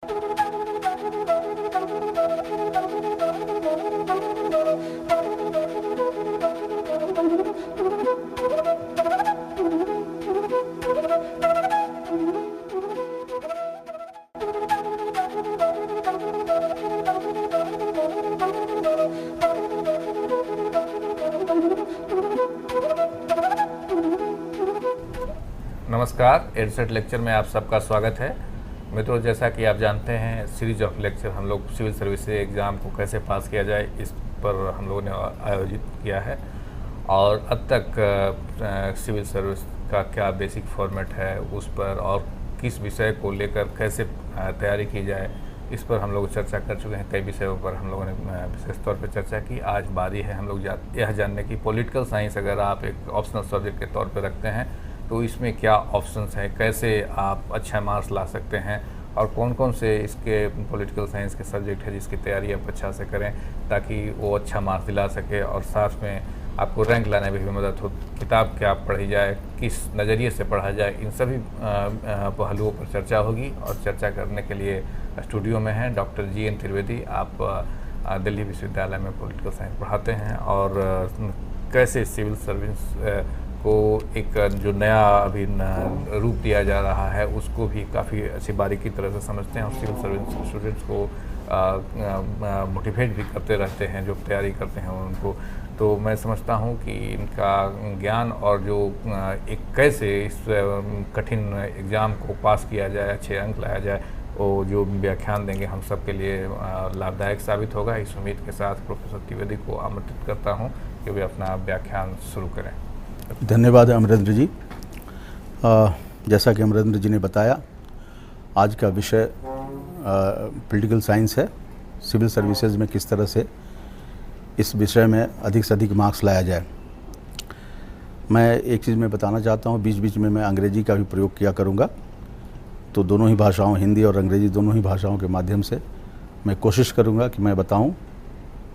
नमस्कार, ad set lecture में आप सबका स्वागत है। मित्रों, जैसा कि आप जानते हैं, सीरीज ऑफ लेक्चर हम लोग सिविल सर्विस एग्ज़ाम को कैसे पास किया जाए इस पर हम लोगों ने आयोजित किया है। और अब तक सिविल सर्विस का क्या बेसिक फॉर्मेट है उस पर और किस विषय को लेकर कैसे तैयारी की जाए इस पर हम लोग चर्चा कर चुके हैं। कई विषयों पर हम लोगों ने विशेष तौर पर चर्चा की। आज बारी है हम लोग यह जानने की, पॉलिटिकल साइंस अगर आप एक ऑप्शनल सब्जेक्ट के तौर पर रखते हैं तो इसमें क्या ऑप्शंस हैं, कैसे आप अच्छा मार्क्स ला सकते हैं और कौन कौन से इसके पॉलिटिकल साइंस के सब्जेक्ट है जिसकी तैयारी आप अच्छा से करें ताकि वो अच्छा मार्क्स दिला सके और साथ में आपको रैंक लाने में भी मदद हो। किताब क्या पढ़ी जाए, किस नज़रिए से पढ़ा जाए, इन सभी पहलुओं पर चर्चा होगी। और चर्चा करने के लिए स्टूडियो में हैं डॉक्टर GN त्रिवेदी। आप दिल्ली विश्वविद्यालय में पॉलिटिकल साइंस पढ़ाते हैं और कैसे सिविल सर्विस को एक जो नया अभी रूप दिया जा रहा है उसको भी काफ़ी अच्छी बारीकी तरह से समझते हैं और सिविल सर्विस स्टूडेंट्स को मोटिवेट भी करते रहते हैं जो तैयारी करते हैं उनको। तो मैं समझता हूं कि इनका ज्ञान और जो एक कैसे इस कठिन एग्ज़ाम को पास किया जाए, अच्छे अंक लाया जाए, वो जो व्याख्यान देंगे हम सब के लिए लाभदायक साबित होगा। इस उम्मीद के साथ प्रोफेसर त्रिवेदी को आमंत्रित करता हूँ कि वे अपना व्याख्यान शुरू करें। धन्यवाद अमरेंद्र जी। जैसा कि अमरेंद्र जी ने बताया, आज का विषय पॉलिटिकल साइंस है। सिविल सर्विसेज में किस तरह से इस विषय में अधिक से अधिक मार्क्स लाया जाए। मैं एक चीज़ मैं बताना चाहता हूँ, बीच बीच में मैं अंग्रेजी का भी प्रयोग किया करूँगा। तो दोनों ही भाषाओं, हिंदी और अंग्रेजी दोनों ही भाषाओं के माध्यम से मैं कोशिश करूँगा कि मैं बताऊँ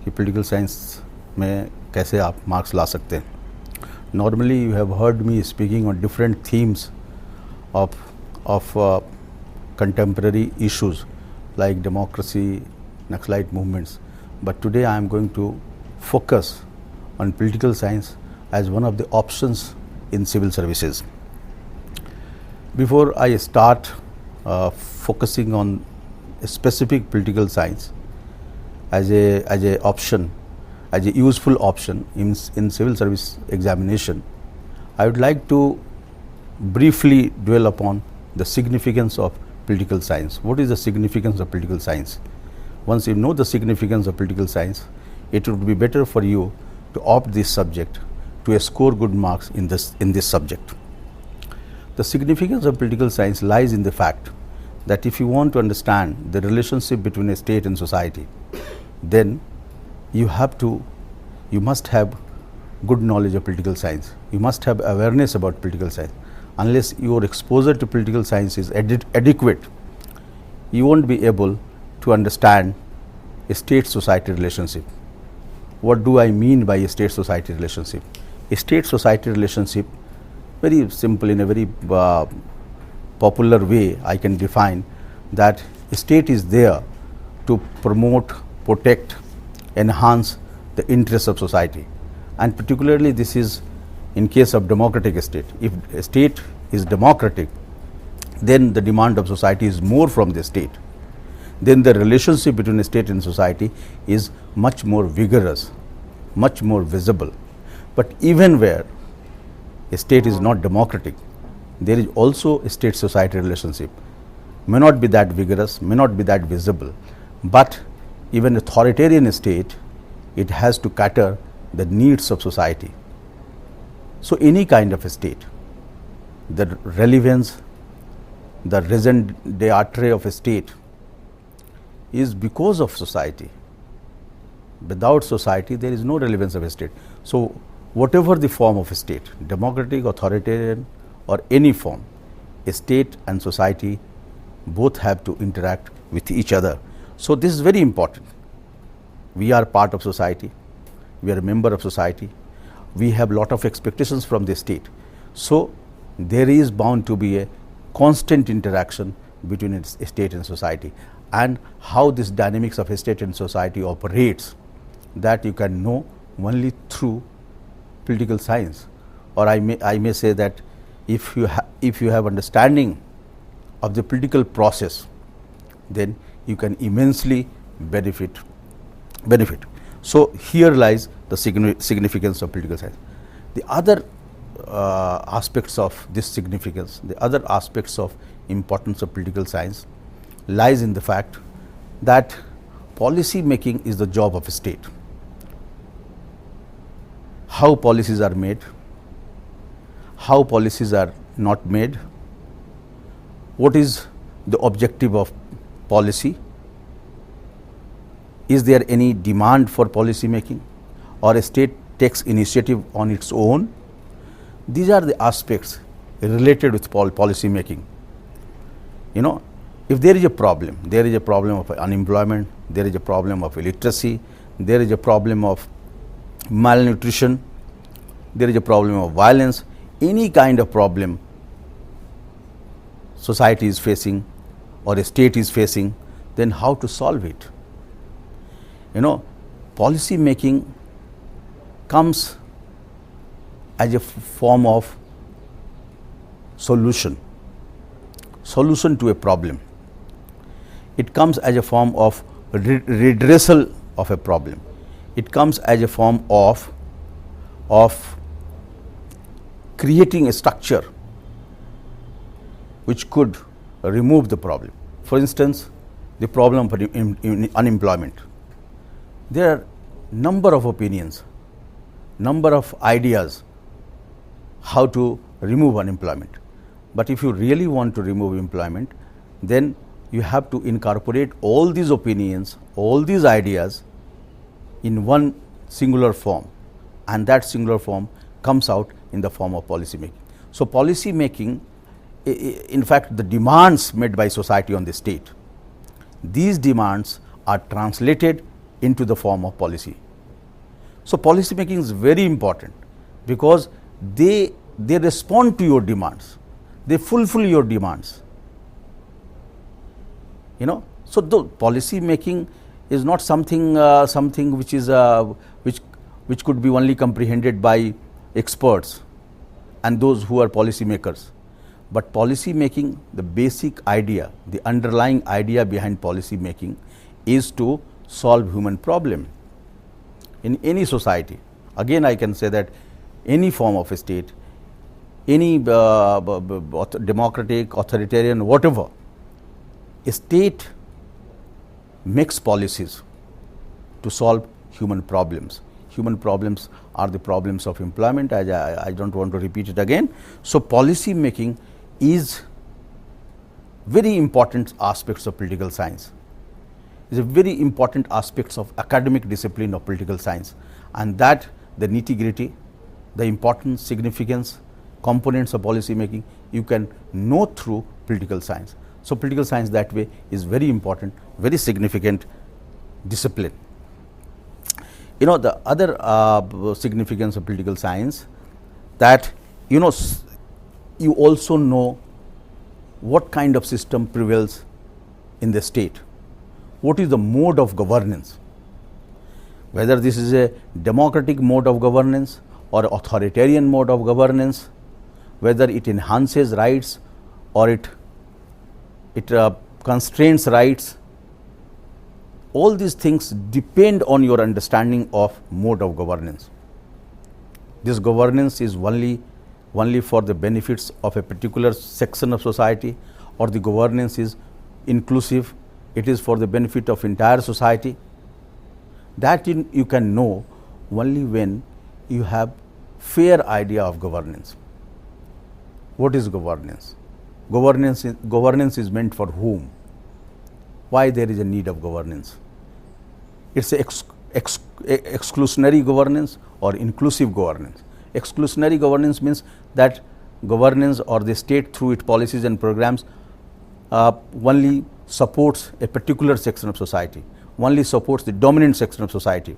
कि पॉलिटिकल साइंस में कैसे आप मार्क्स ला सकते हैं। Normally, you have heard me speaking on different themes of contemporary issues like democracy, Naxalite movements. But today I am going to focus on political science as one of the options in civil services. Before I start focusing on a specific political science as a option, as a useful option in civil service examination, I would like to briefly dwell upon the significance of political science. What is the significance of political science? Once you know the significance of political science, it would be better for you to opt this subject to score good marks in this subject. The significance of political science lies in the fact that if you want to understand the relationship between a state and society, then you must have good knowledge of political science. You must have awareness about political science. Unless your exposure to political science is adequate, you won't be able to understand a state-society relationship. What do I mean by a state-society relationship? A state-society relationship, very simple, in a very popular way, I can define that a state is there to promote, protect, enhance the interests of society, and particularly this is in case of democratic state. If a state is democratic, then the demand of society is more from the state. Then the relationship between a state and society is much more vigorous, much more visible. But even where a state is not democratic, there is also a state-society relationship. May not be that vigorous, may not be that visible, but even authoritarian state, it has to cater the needs of society. So any kind of a state, the relevance, the raison d'etre of a state is because of society. Without society, there is no relevance of a state. So whatever the form of a state, democratic, authoritarian, or any form, a state and society both have to interact with each other. So this is very important. We are part of society, we are a member of society, we have lot of expectations from the state. So there is bound to be a constant interaction between a state and society. and how this dynamics of a state and society operates, that you can know only through political science. Or I may say that if you have understanding of the political process, then you can immensely benefit. So here lies the significance of political science. The other aspects of this significance, the other aspects of importance of political science lies in the fact that policy making is the job of a state. How policies are made, how policies are not made, what is the objective of policy, is there any demand for policy making, or a state takes initiative on its own. These are the aspects related with policy making. You know, if there is a problem of unemployment, there is a problem of illiteracy, there is a problem of malnutrition, there is a problem of violence, any kind of problem society is facing or a state is facing, then how to solve it? You know, policy making comes as a form of solution to a problem. It comes as a form of redressal of a problem. It comes as a form of creating a structure which could remove the problem. For instance, the problem of unemployment. There are number of opinions, number of ideas how to remove unemployment. But if you really want to remove employment, then you have to incorporate all these opinions, all these ideas in one singular form, and that singular form comes out in the form of policy making. So policy making, in fact, the demands made by society on the state, these demands are translated into the form of policy. So policy making is very important because they respond to your demands, they fulfill your demands. You know, so the policy making is not something which is which could be only comprehended by experts and those who are policy makers. But policy making, the basic idea, the underlying idea behind policy making is to solve human problem in any society. Again, I can say that any form of a state, any democratic, authoritarian, whatever, a state makes policies to solve human problems. Human problems are the problems of employment. I don't want to repeat it again. So policy making is very important aspects of political science. Is a very important aspects of academic discipline of political science, and that the nitty-gritty, the important significance, components of policy making you can know through political science. So political science that way is very important, very significant discipline. You know, the other significance of political science, that you know, you also know what kind of system prevails in the state, what is the mode of governance, whether this is a democratic mode of governance or authoritarian mode of governance, whether it enhances rights or it constrains rights. All these things depend on your understanding of mode of governance. This governance is only for the benefits of a particular section of society, or the governance is inclusive, it is for the benefit of entire society. That you can know only when you have fair idea of governance. What is governance? Governance is meant for whom? Why there is a need of governance? It's a exclusionary governance or inclusive governance. Exclusionary governance means that governance or the state through its policies and programs only supports a particular section of society, only supports the dominant section of society.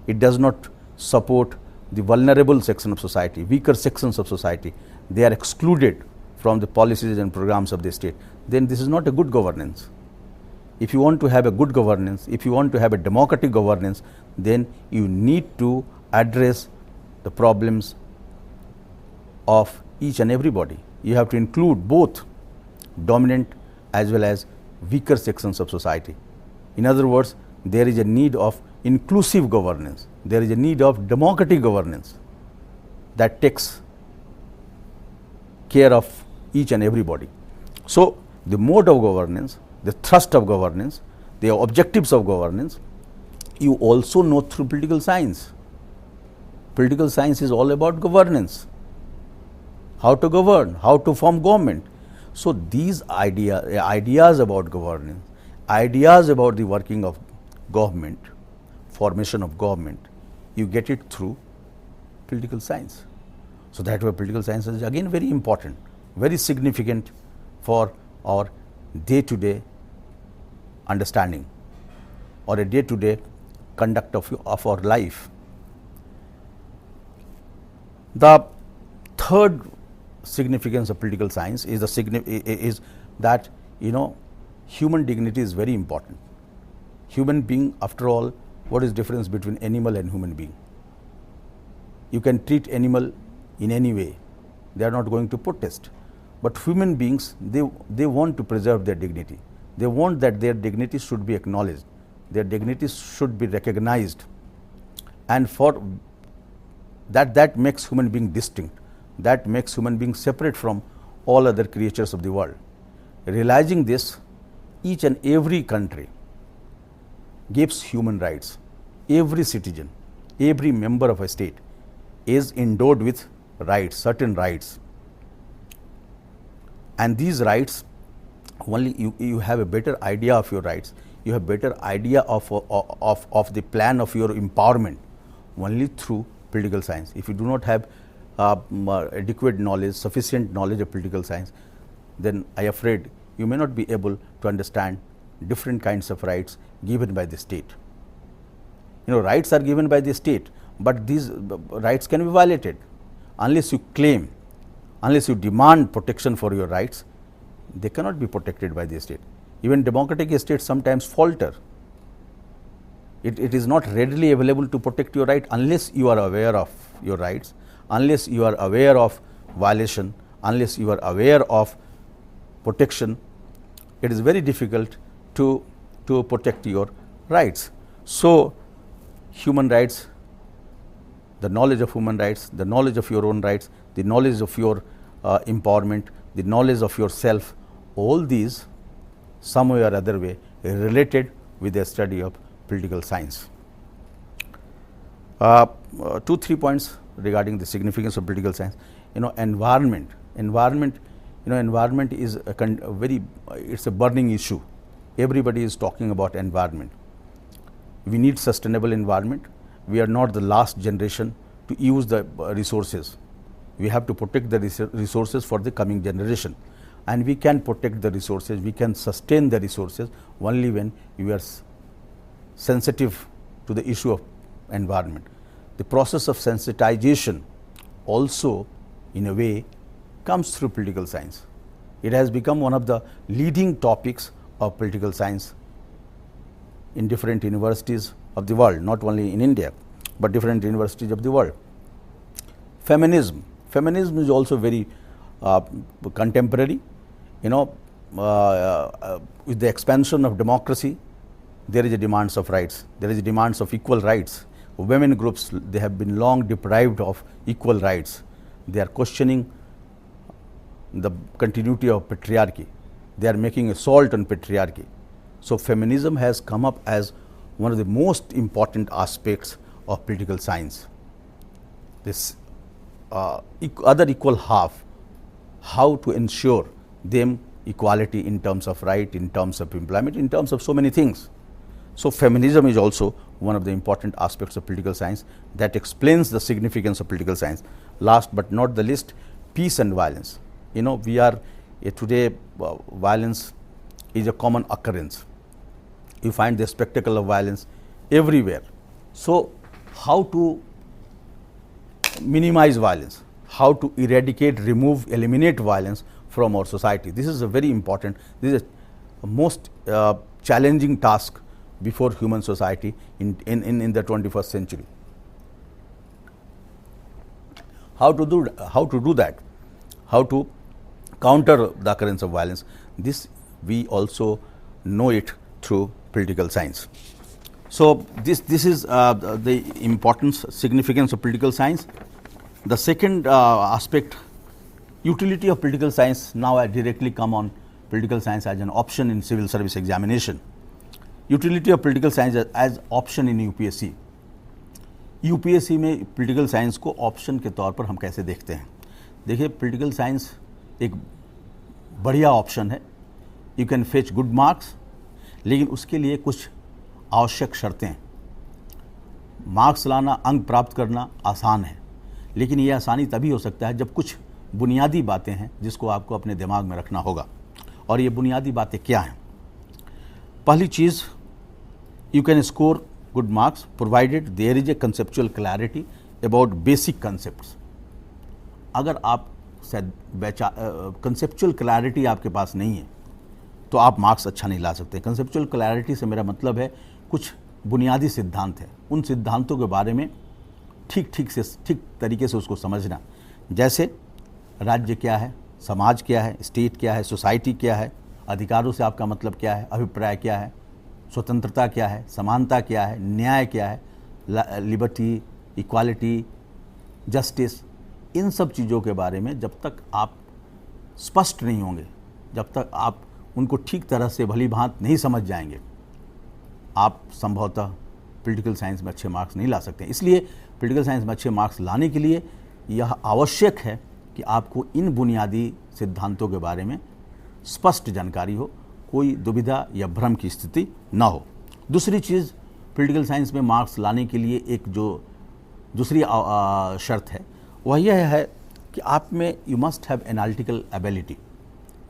It does not support the vulnerable section of society, weaker sections of society. They are excluded from the policies and programs of the state. Then this is not a good governance. If you want to have a good governance, if you want to have a democratic governance, then you need to address the problems of each and everybody. You have to include both dominant as well as weaker sections of society. In other words, there is a need of inclusive governance, there is a need of democratic governance that takes care of each and everybody. So, the mode of governance, the thrust of governance, the objectives of governance, you also know through political science. Political science is all about governance, how to govern, how to form government. So, these ideas about governance, ideas about the working of government, formation of government, you get it through political science. So, that way political science is again very important, very significant for our day-to-day understanding or a day-to-day conduct of our life. The third significance of political science is that human dignity is very important. Human being, after all, what is difference between animal and human being? You can treat animal in any way, they are not going to protest. But human beings, they want to preserve their dignity. They want that their dignity should be acknowledged, their dignity should be recognized, and for that makes human being distinct, that makes human being separate from all other creatures of the world. Realizing this, each and every country gives human rights. Every citizen, every member of a state is endowed with rights, certain rights. And these rights, only you have a better idea of your rights, you have better idea of the plan of your empowerment only through political science. If you do not have adequate knowledge, sufficient knowledge of political science, then I am afraid you may not be able to understand different kinds of rights given by the state. Rights are given by the state, but these rights can be violated. Unless you claim, unless you demand protection for your rights, they cannot be protected by the state. Even democratic states sometimes falter. It is not readily available to protect your right unless you are aware of your rights, unless you are aware of violation, unless you are aware of protection. It is very difficult to protect your rights. So, human rights, the knowledge of human rights, the knowledge of your own rights, the knowledge of your empowerment, the knowledge of yourself, all these some way or other way related with the study of political science. 2-3 points regarding the significance of political science. Environment is it's a burning issue. Everybody is talking about environment. We need sustainable environment. We are not the last generation to use the resources. We have to protect the resources for the coming generation, and we can protect the resources, we can sustain the resources only when we are sensitive to the issue of environment. The process of sensitization also in a way comes through political science. It has become one of the leading topics of political science in different universities of the world, not only in India, but different universities of the world. Feminism is also very contemporary. With the expansion of democracy, there is a demands of rights, there is a demands of equal rights. Women groups, they have been long deprived of equal rights. They are questioning the continuity of patriarchy. They are making assault on patriarchy. So, feminism has come up as one of the most important aspects of political science. This other equal half, how to ensure them equality in terms of right, in terms of employment, in terms of so many things. So, feminism is also one of the important aspects of political science that explains the significance of political science. Last but not the least, peace and violence. We are today violence is a common occurrence. You find the spectacle of violence everywhere. So, how to minimize violence, how to eradicate, remove, eliminate violence from our society. This is a very important, this is a most challenging task before human society in the 21st century. How to do that? How to counter the occurrence of violence? This we also know it through political science. So this is the importance, significance of political science. The second aspect, utility of political science. Now I directly come on political science as an option in civil service examination. Utility of political science as option in UPSC. UPSC में political science को option के तौर पर हम कैसे देखते हैं? देखिए, political science एक बढ़िया ऑप्शन है. You can fetch good marks, लेकिन उसके लिए कुछ आवश्यक शर्तें हैं. मार्क्स लाना, अंक प्राप्त करना आसान है, लेकिन ये आसानी तभी हो सकता है जब कुछ बुनियादी बातें हैं जिसको आपको अपने दिमाग में रखना होगा. और ये बुनियादी बातें क्या हैं? पहली चीज़, you can score good marks provided there is a conceptual clarity about basic concepts. अगर आप कंसेप्चुअल क्लैरिटी आपके पास नहीं है तो आप मार्क्स अच्छा नहीं ला सकते. कंसेप्चुअल क्लैरिटी से मेरा मतलब है कुछ बुनियादी सिद्धांत है, उन सिद्धांतों के बारे में ठीक तरीके से उसको समझना. जैसे राज्य क्या है, समाज क्या है, स्टेट क्या है, सोसाइटी क्या है, अधिकारों से आपका मतलब क्या है, अभिप्राय क्या है, स्वतंत्रता क्या है, समानता क्या है, न्याय क्या है, लिबर्टी, इक्वालिटी, जस्टिस. इन सब चीज़ों के बारे में जब तक आप स्पष्ट नहीं होंगे, जब तक आप उनको ठीक तरह से भली भांति नहीं समझ जाएंगे, आप संभवतः पॉलिटिकल साइंस में अच्छे मार्क्स नहीं ला सकते. इसलिए पॉलिटिकल साइंस में अच्छे मार्क्स लाने के लिए यह आवश्यक है कि आपको इन बुनियादी सिद्धांतों के बारे में स्पष्ट जानकारी हो, कोई दुविधा या भ्रम की स्थिति ना हो. दूसरी चीज़, पॉलिटिकल साइंस में मार्क्स लाने के लिए एक जो दूसरी शर्त है वह यह है कि आप में you must have analytical ability,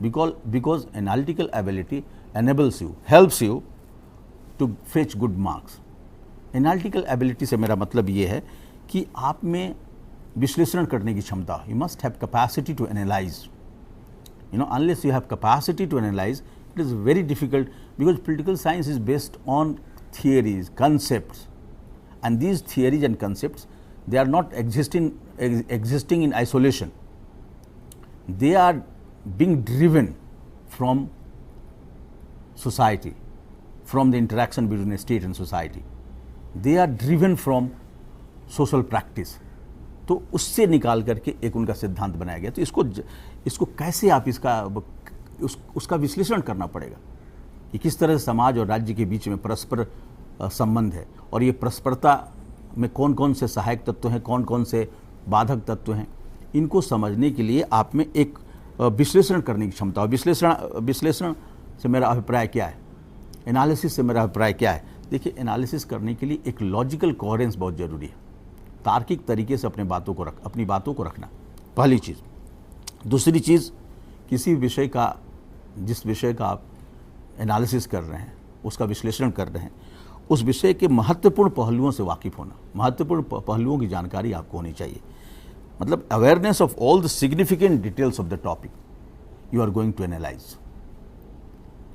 because analytical ability enables you, helps you to fetch good marks. Analytical ability से मेरा मतलब ये है कि आप में विश्लेषण करने की क्षमता. You must have capacity to analyse. Unless you have capacity to analyze, it is very difficult, because political science is based on theories, concepts, and these theories and concepts, they are not existing in isolation. They are being driven from society, from the interaction between the state and society. They are driven from social practice. तो उससे निकाल करके एक उनका सिद्धांत बनाया गया. तो इसको कैसे आप उसका विश्लेषण करना पड़ेगा कि किस तरह से समाज और राज्य के बीच में परस्पर संबंध है, और ये परस्परता में कौन कौन से सहायक तत्व हैं, कौन कौन से बाधक तत्व हैं. इनको समझने के लिए आप में एक विश्लेषण करने की क्षमता. और विश्लेषण से मेरा अभिप्राय क्या है, एनालिसिस से मेरा अभिप्राय क्या है. देखिए, एनालिसिस करने के लिए एक लॉजिकल कोहेरेंस बहुत ज़रूरी है. तार्किक तरीके से अपनी बातों को रखना, पहली चीज़. दूसरी चीज़, किसी विषय का, जिस विषय का आप एनालिसिस कर रहे हैं, उसका विश्लेषण कर रहे हैं, उस विषय के महत्वपूर्ण पहलुओं से वाकिफ़ होना. महत्वपूर्ण पहलुओं की जानकारी आपको होनी चाहिए. मतलब awareness of all the significant details of the topic you are going to analyse.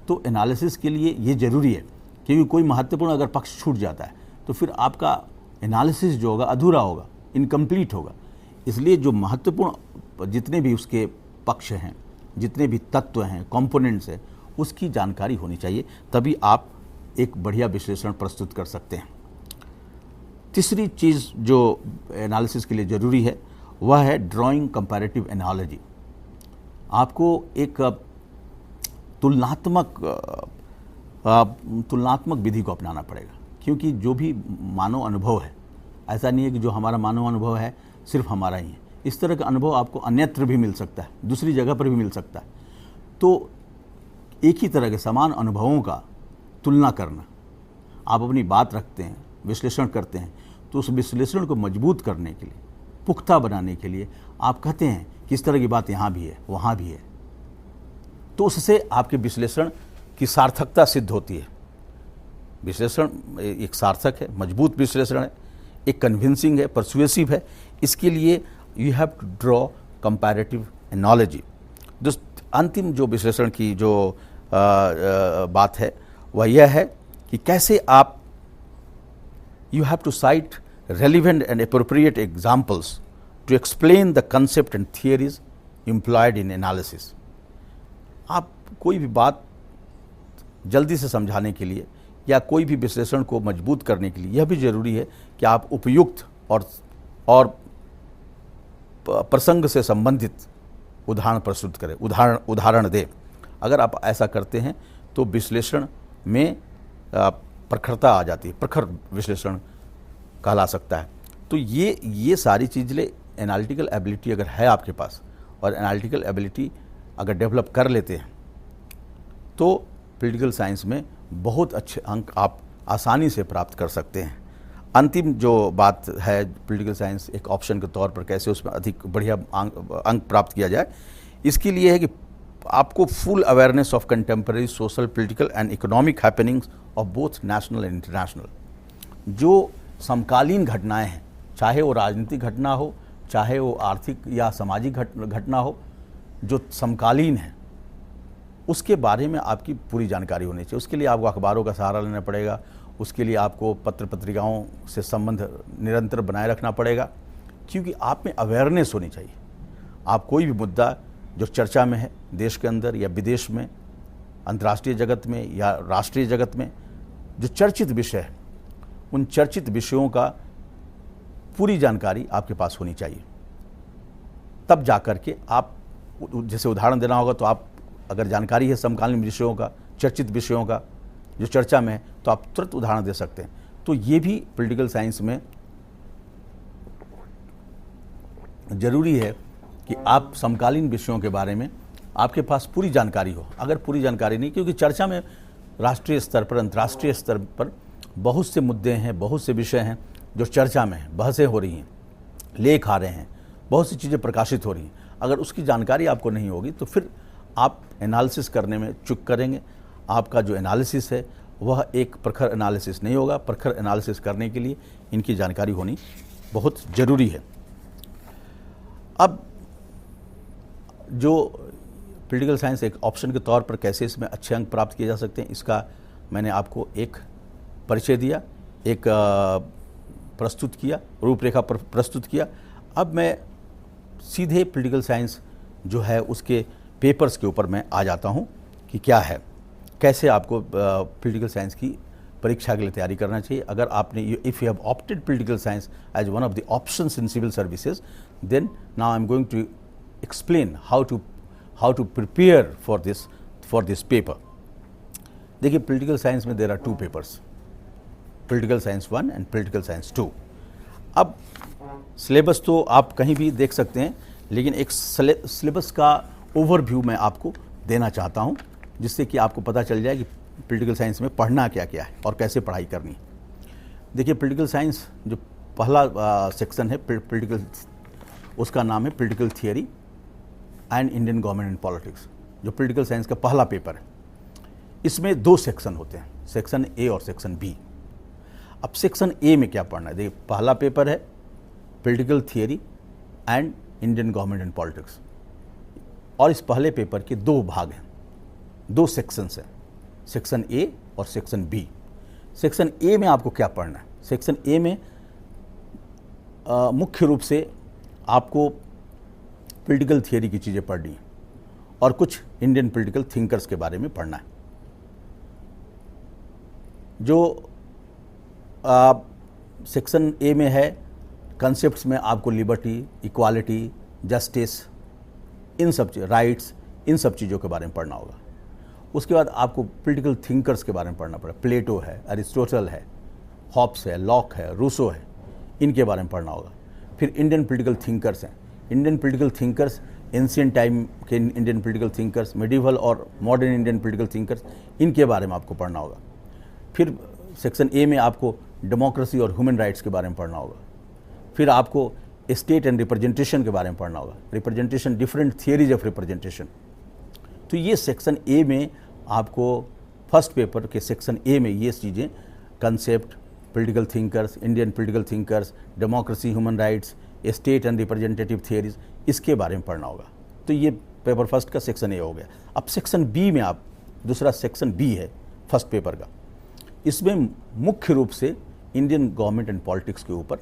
तो एनालिसिस के लिए ये ज़रूरी है, क्योंकि कोई महत्वपूर्ण अगर पक्ष छूट जाता है तो फिर आपका एनालिसिस जो होगा अधूरा होगा, इनकम्प्लीट होगा. इसलिए जो महत्वपूर्ण जितने भी उसके पक्ष हैं, जितने भी तत्व हैं, कंपोनेंट्स हैं, उसकी जानकारी होनी चाहिए, तभी आप एक बढ़िया विश्लेषण प्रस्तुत कर सकते हैं. तीसरी चीज़ जो एनालिसिस के लिए ज़रूरी है वह है ड्राइंग कंपैरेटिव एनालॉजी. आपको एक तुलनात्मक विधि को अपनाना पड़ेगा, क्योंकि जो भी मानव अनुभव है, ऐसा नहीं है कि जो हमारा मानव अनुभव है सिर्फ हमारा ही है. इस तरह का अनुभव आपको अन्यत्र भी मिल सकता है, दूसरी जगह पर भी मिल सकता है. तो एक ही तरह के समान अनुभवों का तुलना करना, आप अपनी बात रखते हैं, विश्लेषण करते हैं, तो उस विश्लेषण को मजबूत करने के लिए, पुख्ता बनाने के लिए आप कहते हैं कि इस तरह की बात यहाँ भी है, वहाँ भी है. तो उससे आपके विश्लेषण की सार्थकता सिद्ध होती है. विश्लेषण एक सार्थक है, मजबूत विश्लेषण है, एक कन्विंसिंग है, परसुएसिव है. इसके लिए you have to draw comparative analogy. अंतिम जो विश्लेषण की जो बात है वह यह है कि कैसे आप you have to cite relevant and appropriate examples to explain the concept and theories employed in analysis. आप कोई भी बात जल्दी से समझाने के लिए या कोई भी विश्लेषण को मजबूत करने के लिए यह भी जरूरी है कि आप उपयुक्त और प्रसंग से संबंधित उदाहरण प्रस्तुत करें, उदाहरण दें। अगर आप ऐसा करते हैं तो विश्लेषण में प्रखरता आ जाती है, प्रखर विश्लेषण कहला सकता है। तो ये सारी चीज़ें एनालिटिकल एबिलिटी अगर है आपके पास और एनालिटिकल एबिलिटी अगर डेवलप कर लेते हैं तो पॉलिटिकल साइंस में बहुत अच्छे अंक आप आसानी से प्राप्त कर सकते हैं। अंतिम जो बात है पॉलिटिकल साइंस एक ऑप्शन के तौर पर कैसे उसमें अधिक बढ़िया अंक प्राप्त किया जाए, इसके लिए है कि आपको full awareness of contemporary social political and economic happenings of both national and international. जो समकालीन घटनाएं हैं, चाहे वो राजनीतिक घटना हो, चाहे वो आर्थिक या सामाजिक घटना हो, जो समकालीन है उसके बारे में आपकी पूरी जानकारी होनी चाहिए। उसके लिए आपको अखबारों का सहारा लेना पड़ेगा, उसके लिए आपको पत्र पत्रिकाओं से संबंध निरंतर बनाए रखना पड़ेगा, क्योंकि आप में अवेयरनेस होनी चाहिए। आप कोई भी मुद्दा जो चर्चा में है देश के अंदर या विदेश में, अंतर्राष्ट्रीय जगत में या राष्ट्रीय जगत में, जो चर्चित विषय है उन चर्चित विषयों का पूरी जानकारी आपके पास होनी चाहिए। तब जाकर के आप, जैसे उदाहरण देना होगा तो आप अगर जानकारी है समकालीन विषयों का, चर्चित विषयों का जो चर्चा में है, तो आप तुरंत उदाहरण दे सकते हैं। तो ये भी पॉलिटिकल साइंस में जरूरी है कि आप समकालीन विषयों के बारे में आपके पास पूरी जानकारी हो। अगर पूरी जानकारी नहीं, क्योंकि चर्चा में राष्ट्रीय स्तर पर, अंतर्राष्ट्रीय स्तर पर बहुत से मुद्दे हैं, बहुत से विषय हैं जो चर्चा में हैं, बहसें हो रही हैं, लेख आ रहे हैं, बहुत सी चीज़ें प्रकाशित हो रही हैं। अगर उसकी जानकारी आपको नहीं होगी तो फिर आप एनालिसिस करने में चूक करेंगे। आपका जो एनालिसिस है वह एक प्रखर एनालिसिस नहीं होगा। प्रखर एनालिसिस करने के लिए इनकी जानकारी होनी बहुत ज़रूरी है। अब जो पॉलिटिकल साइंस एक ऑप्शन के तौर पर कैसे इसमें अच्छे अंक प्राप्त किए जा सकते हैं, इसका मैंने आपको एक परिचय दिया, एक प्रस्तुत किया, रूपरेखा प्रस्तुत किया। अब मैं सीधे पॉलिटिकल साइंस जो है उसके पेपर्स के ऊपर मैं आ जाता हूं कि क्या है, कैसे आपको पॉलिटिकल साइंस की परीक्षा के लिए तैयारी करना चाहिए। अगर आपने if you have opted political science as one of the options in civil services, then now I am going to explain how to prepare for this paper. देखिए, पॉलिटिकल साइंस में there are 2 papers, political science 1 and political science 2। अब syllabus तो आप कहीं भी देख सकते हैं, लेकिन एक सिलेबस का ओवरव्यू मैं आपको देना चाहता हूं, जिससे कि आपको पता चल जाए कि पॉलिटिकल साइंस में पढ़ना क्या क्या है और कैसे पढ़ाई करनी है। देखिए, पॉलिटिकल साइंस जो पहला सेक्शन है पॉलिटिकल, उसका नाम है political theory and Indian government and politics, जो पॉलिटिकल साइंस का पहला पेपर है। इसमें 2 सेक्शन होते हैं, सेक्शन ए और सेक्शन बी। अब सेक्शन ए में क्या पढ़ना है? देखिए, पहला पेपर है political theory and Indian government and politics, और इस पहले पेपर के 2 भाग हैं, 2 सेक्शंस हैं, सेक्शन ए और सेक्शन बी। सेक्शन ए में आपको क्या पढ़ना है? सेक्शन ए में मुख्य रूप से आपको पॉलिटिकल थियरी की चीज़ें पढ़नी है और कुछ इंडियन पॉलिटिकल थिंकर्स के बारे में पढ़ना है। जो सेक्शन ए में है, कंसेप्ट्स में आपको लिबर्टी, इक्वालिटी, जस्टिस, इन सब राइट्स, इन सब चीज़ों के बारे में पढ़ना होगा। उसके बाद आपको पॉलिटिकल थिंकर्स के बारे में पढ़ना पड़ेगा। प्लेटो है, अरिस्टोटल है, हॉब्स है, लॉक है, रूसो है, इनके बारे में पढ़ना होगा। फिर इंडियन पॉलिटिकल थिंकर्स हैं, Indian political thinkers, ancient time के इंडियन पॉलिटिकल थिंकर्स, मेडिवल और मॉडर्न इंडियन पॉलिटिकल थिंकर्स, इनके बारे में आपको पढ़ना होगा। फिर सेक्शन ए में आपको डेमोक्रेसी और ह्यूमन राइट्स के बारे में पढ़ना होगा। फिर आपको स्टेट एंड रिप्रेजेंटेशन के बारे में पढ़ना होगा, representation, different theories of representation. तो ये सेक्शन ए में आपको, फर्स्ट पेपर के सेक्शन ए में ये चीज़ें, concept, political thinkers, Indian political thinkers, democracy, human rights, state and representative theories, इसके बारे में पढ़ना होगा। तो ये पेपर फर्स्ट का सेक्शन ए हो गया। अब सेक्शन बी में आप, दूसरा सेक्शन बी है फर्स्ट पेपर का। इसमें मुख्य रूप से इंडियन गवर्नमेंट एंड पॉलिटिक्स के ऊपर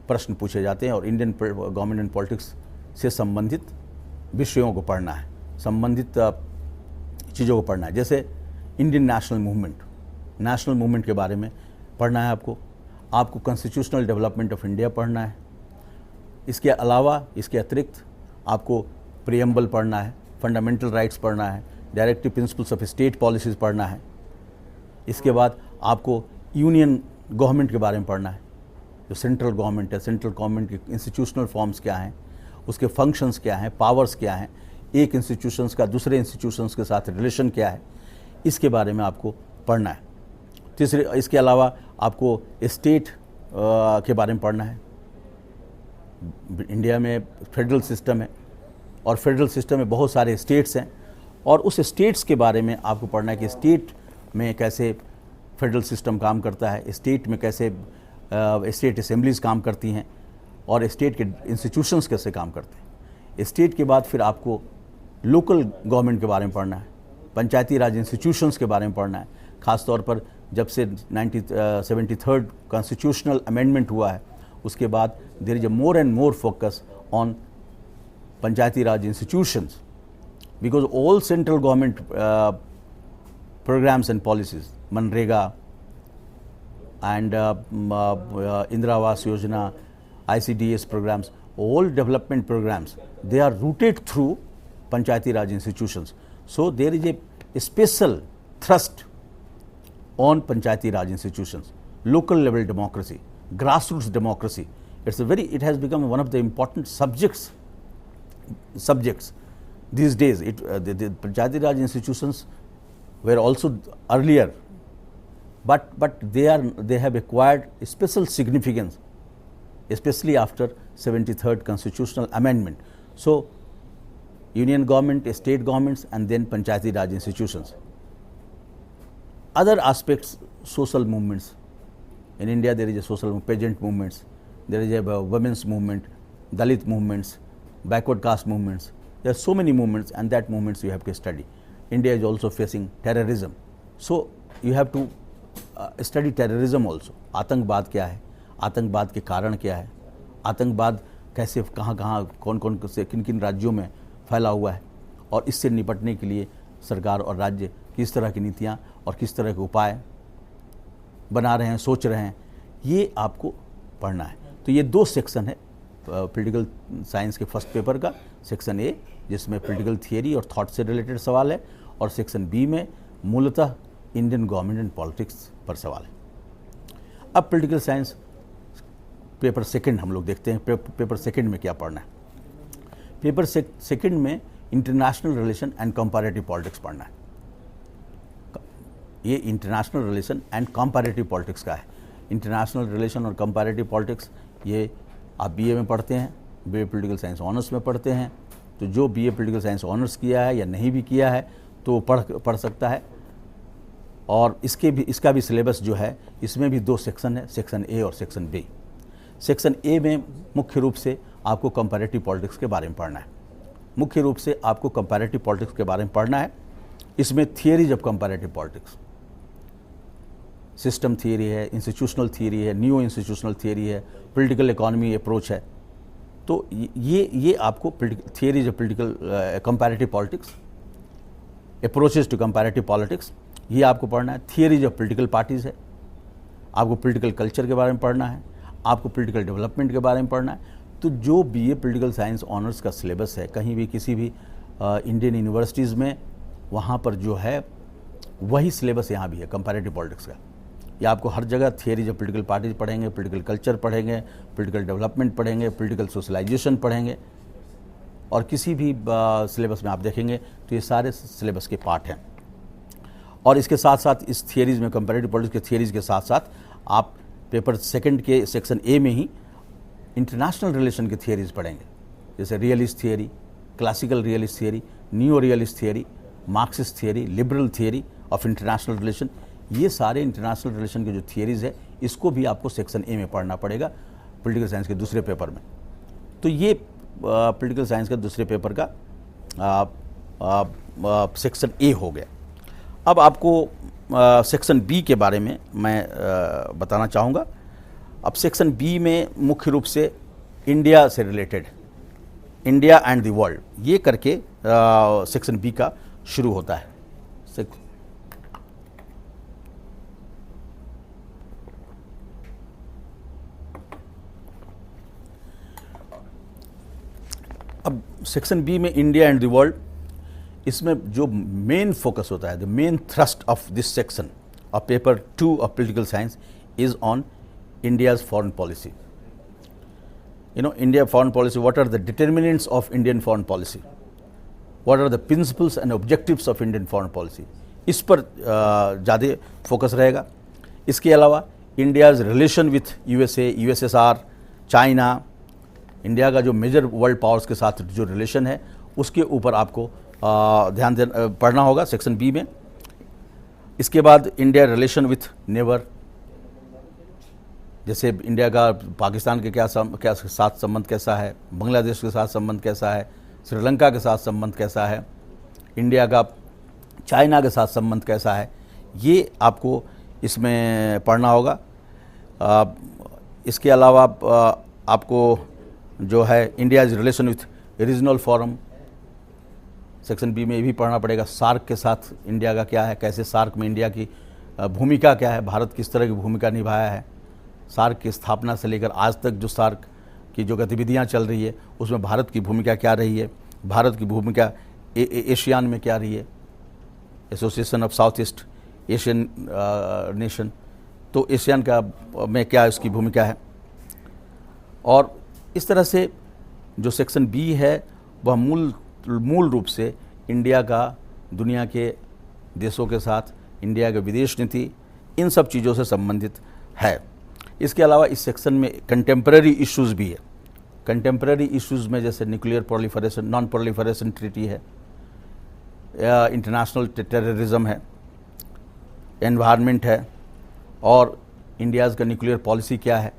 प्रश्न पूछे जाते हैं और इंडियन गवर्नमेंट एंड पॉलिटिक्स से संबंधित विषयों को पढ़ना है, संबंधित चीज़ों को पढ़ना है। जैसे इंडियन नेशनल मूवमेंट के बारे में पढ़ना है आपको कॉन्स्टिट्यूशनल डेवलपमेंट ऑफ इंडिया पढ़ना है। इसके अलावा, इसके अतिरिक्त आपको प्रीएम्बल पढ़ना है, फंडामेंटल राइट्स पढ़ना है, directive principles of state policies पढ़ना है। इसके बाद आपको यूनियन गवर्नमेंट के बारे में पढ़ना है, जो सेंट्रल गवर्नमेंट है, सेंट्रल गवर्नमेंट के इंस्टीट्यूशनल फॉर्म्स क्या हैं, उसके फंक्शंस क्या हैं, पावर्स क्या हैं, एक इंस्टीट्यूशंस का दूसरे इंस्टीट्यूशंस के साथ रिलेशन क्या है, इसके बारे में आपको पढ़ना है। इसके अलावा आपको स्टेट के बारे में पढ़ना है। इंडिया में फेडरल सिस्टम है और फेडरल सिस्टम में बहुत सारे स्टेट्स हैं और उस स्टेट्स के बारे में आपको पढ़ना है कि स्टेट में कैसे फेडरल सिस्टम काम करता है, स्टेट में कैसे स्टेट असेंबलीज काम करती हैं और स्टेट के इंस्टीट्यूशंस कैसे काम करते हैं। स्टेट के बाद फिर आपको लोकल गवर्नमेंट के बारे में पढ़ना है, पंचायती राज इंस्टीट्यूशंस के बारे में पढ़ना है। ख़ास तौर पर जब से 73rd कॉन्स्टिट्यूशनल अमेंडमेंट हुआ है उसके बाद there is a more and more focus on Panchayati Raj institutions, because all central government programs and policies, मनरेगा and Indira Awas Yojana, ICDS programs, all development programs, they are rooted through Panchayati Raj institutions. So there is a special thrust on Panchayati Raj institutions, local level democracy, grassroots democracy. It has become one of the important subjects these days. The Panchayati Raj institutions were also earlier, but they have acquired special significance, especially after 73rd constitutional amendment. So union government, state governments, and then Panchayati Raj institutions. Other aspects, social movements. In India there is a social peasant movements, there is a women's movement, Dalit movements, backward caste movements. There are so many movements, and that movements you have to study. India is also facing terrorism, so you have to study terrorism also. आतंकवाद क्या है, आतंकवाद के कारण क्या है, आतंकवाद कैसे कहाँ कौन से किन राज्यों में फैला हुआ है और इससे निपटने के लिए सरकार और राज्य किस तरह की नीतियाँ और किस तरह के उपाय बना रहे हैं, सोच रहे हैं, ये आपको पढ़ना है। तो ये 2 सेक्शन है पॉलिटिकल साइंस के फर्स्ट पेपर का। सेक्शन ए जिसमें पॉलिटिकल थियरी और थॉट से रिलेटेड सवाल है और सेक्शन बी में मूलतः इंडियन गवर्नमेंट एंड पॉलिटिक्स पर सवाल है। अब पॉलिटिकल साइंस पेपर सेकंड हम लोग देखते हैं। पेपर सेकंड में क्या पढ़ना है। पेपर सेकंड में international relation and comparative politics पढ़ना है। ये international relation and comparative politics का है। इंटरनेशनल रिलेशन और कंपैरेटिव पॉलिटिक्स ये आप बीए में पढ़ते हैं, बीए पॉलिटिकल साइंस ऑनर्स में पढ़ते हैं। तो जो बीए पॉलिटिकल साइंस ऑनर्स किया है या नहीं भी किया है तो पढ़ सकता है। और इसका भी सिलेबस जो है, इसमें भी 2 सेक्शन है, सेक्शन ए और सेक्शन बी। सेक्शन ए में मुख्य रूप से आपको कंपैरेटिव पॉलिटिक्स के बारे में पढ़ना है। मुख्य रूप से आपको कंपैरेटिव पॉलिटिक्स के बारे में पढ़ना है। इसमें theories of comparative politics, system theory है, इंस्टीट्यूशनल थियरी है, न्यू इंस्टीट्यूशनल थियरी है, पॉलिटिकल इकोनॉमी अप्रोच है। तो ये आपको theories of political comparative politics, approaches to comparative politics, ये आपको पढ़ना है। थियरीज ऑफ पॉलिटिकल पार्टीज है, आपको पॉलिटिकल कल्चर के बारे में पढ़ना है, आपको पॉलिटिकल डेवलपमेंट के बारे में पढ़ना है। तो जो बीए पॉलिटिकल साइंस ऑनर्स का सिलेबस है कहीं भी किसी भी इंडियन यूनिवर्सिटीज़ में, वहाँ पर जो है वही सिलेबस यहाँ भी है कंपैरेटिव पॉलिटिक्स का। या आपको हर जगह थियरीज ऑफ पॉलिटिकल पार्टीज पढ़ेंगे, पॉलिटिकल कल्चर पढ़ेंगे, पॉलिटिकल डेवलपमेंट पढ़ेंगे, पॉलिटिकल सोशलाइजेशन पढ़ेंगे। और किसी भी सिलेबस में आप देखेंगे तो ये सारे सिलेबस के पार्ट हैं। और इसके साथ साथ इस थियरीज में, कंपैरेटिव पॉलिटिक्स के थियरीज के साथ साथ आप पेपर सेकंड के सेक्शन ए में ही इंटरनेशनल रिलेशन के थियरीज पढ़ेंगे, जैसे realist theory, classical realist theory, new realist theory, Marxist theory, liberal theory of international relation. ये सारे इंटरनेशनल रिलेशन के जो थियरीज है इसको भी आपको सेक्शन ए में पढ़ना पड़ेगा पॉलिटिकल साइंस के दूसरे पेपर में। तो ये पॉलिटिकल साइंस का दूसरे पेपर का सेक्शन ए हो गया। अब आपको सेक्शन बी के बारे में मैं बताना चाहूँगा। अब सेक्शन बी में मुख्य रूप से इंडिया से related, India and the world, ये करके सेक्शन बी का शुरू होता है। अब सेक्शन बी में इंडिया एंड द वर्ल्ड, इसमें जो मेन फोकस होता है, the main thrust of this section of paper 2 of political science is on India's foreign policy. You know, India foreign policy, what are the determinants of Indian foreign policy? What are the principles and objectives of Indian foreign policy? इस पर ज़्यादा focus रहेगा। इसके अलावा India's relation with USA, USSR, China, India का जो major world powers के साथ जो रिलेशन है उसके ऊपर आपको ध्यान पढ़ना होगा सेक्शन बी में। इसके बाद इंडिया रिलेशन विथ नेबर, जैसे इंडिया का पाकिस्तान के क्या साथ संबंध कैसा है, बांग्लादेश के साथ संबंध कैसा है, श्रीलंका के साथ संबंध कैसा है, इंडिया का चाइना के साथ संबंध कैसा है, ये आपको इसमें पढ़ना होगा। इसके अलावा आपको जो है India's relation with regional forum, section B में ये भी पढ़ना पड़ेगा। सार्क के साथ इंडिया का क्या है, कैसे सार्क में इंडिया की भूमिका क्या है, भारत किस तरह की भूमिका निभाया है, सार्क की स्थापना से लेकर आज तक जो सार्क की जो गतिविधियां चल रही है उसमें भारत की भूमिका क्या रही है, भारत की भूमिका एशियान में क्या रही है, association of south east Asian nation, तो एशियन का में क्या इसकी भूमिका है। और इस तरह से जो सेक्शन बी है वह मूल रूप से इंडिया का दुनिया के देशों के साथ, इंडिया के विदेश नीति, इन सब चीज़ों से संबंधित है। इसके अलावा इस सेक्शन में कंटेम्प्रेरी इश्यूज़ भी है। कंटेम्प्रेरी इश्यूज़ में जैसे nuclear proliferation, non proliferation treaty है, इंटरनेशनल टेररिज्म है, एनवायरनमेंट है, और इंडियाज़ का न्यूक्लियर पॉलिसी क्या है।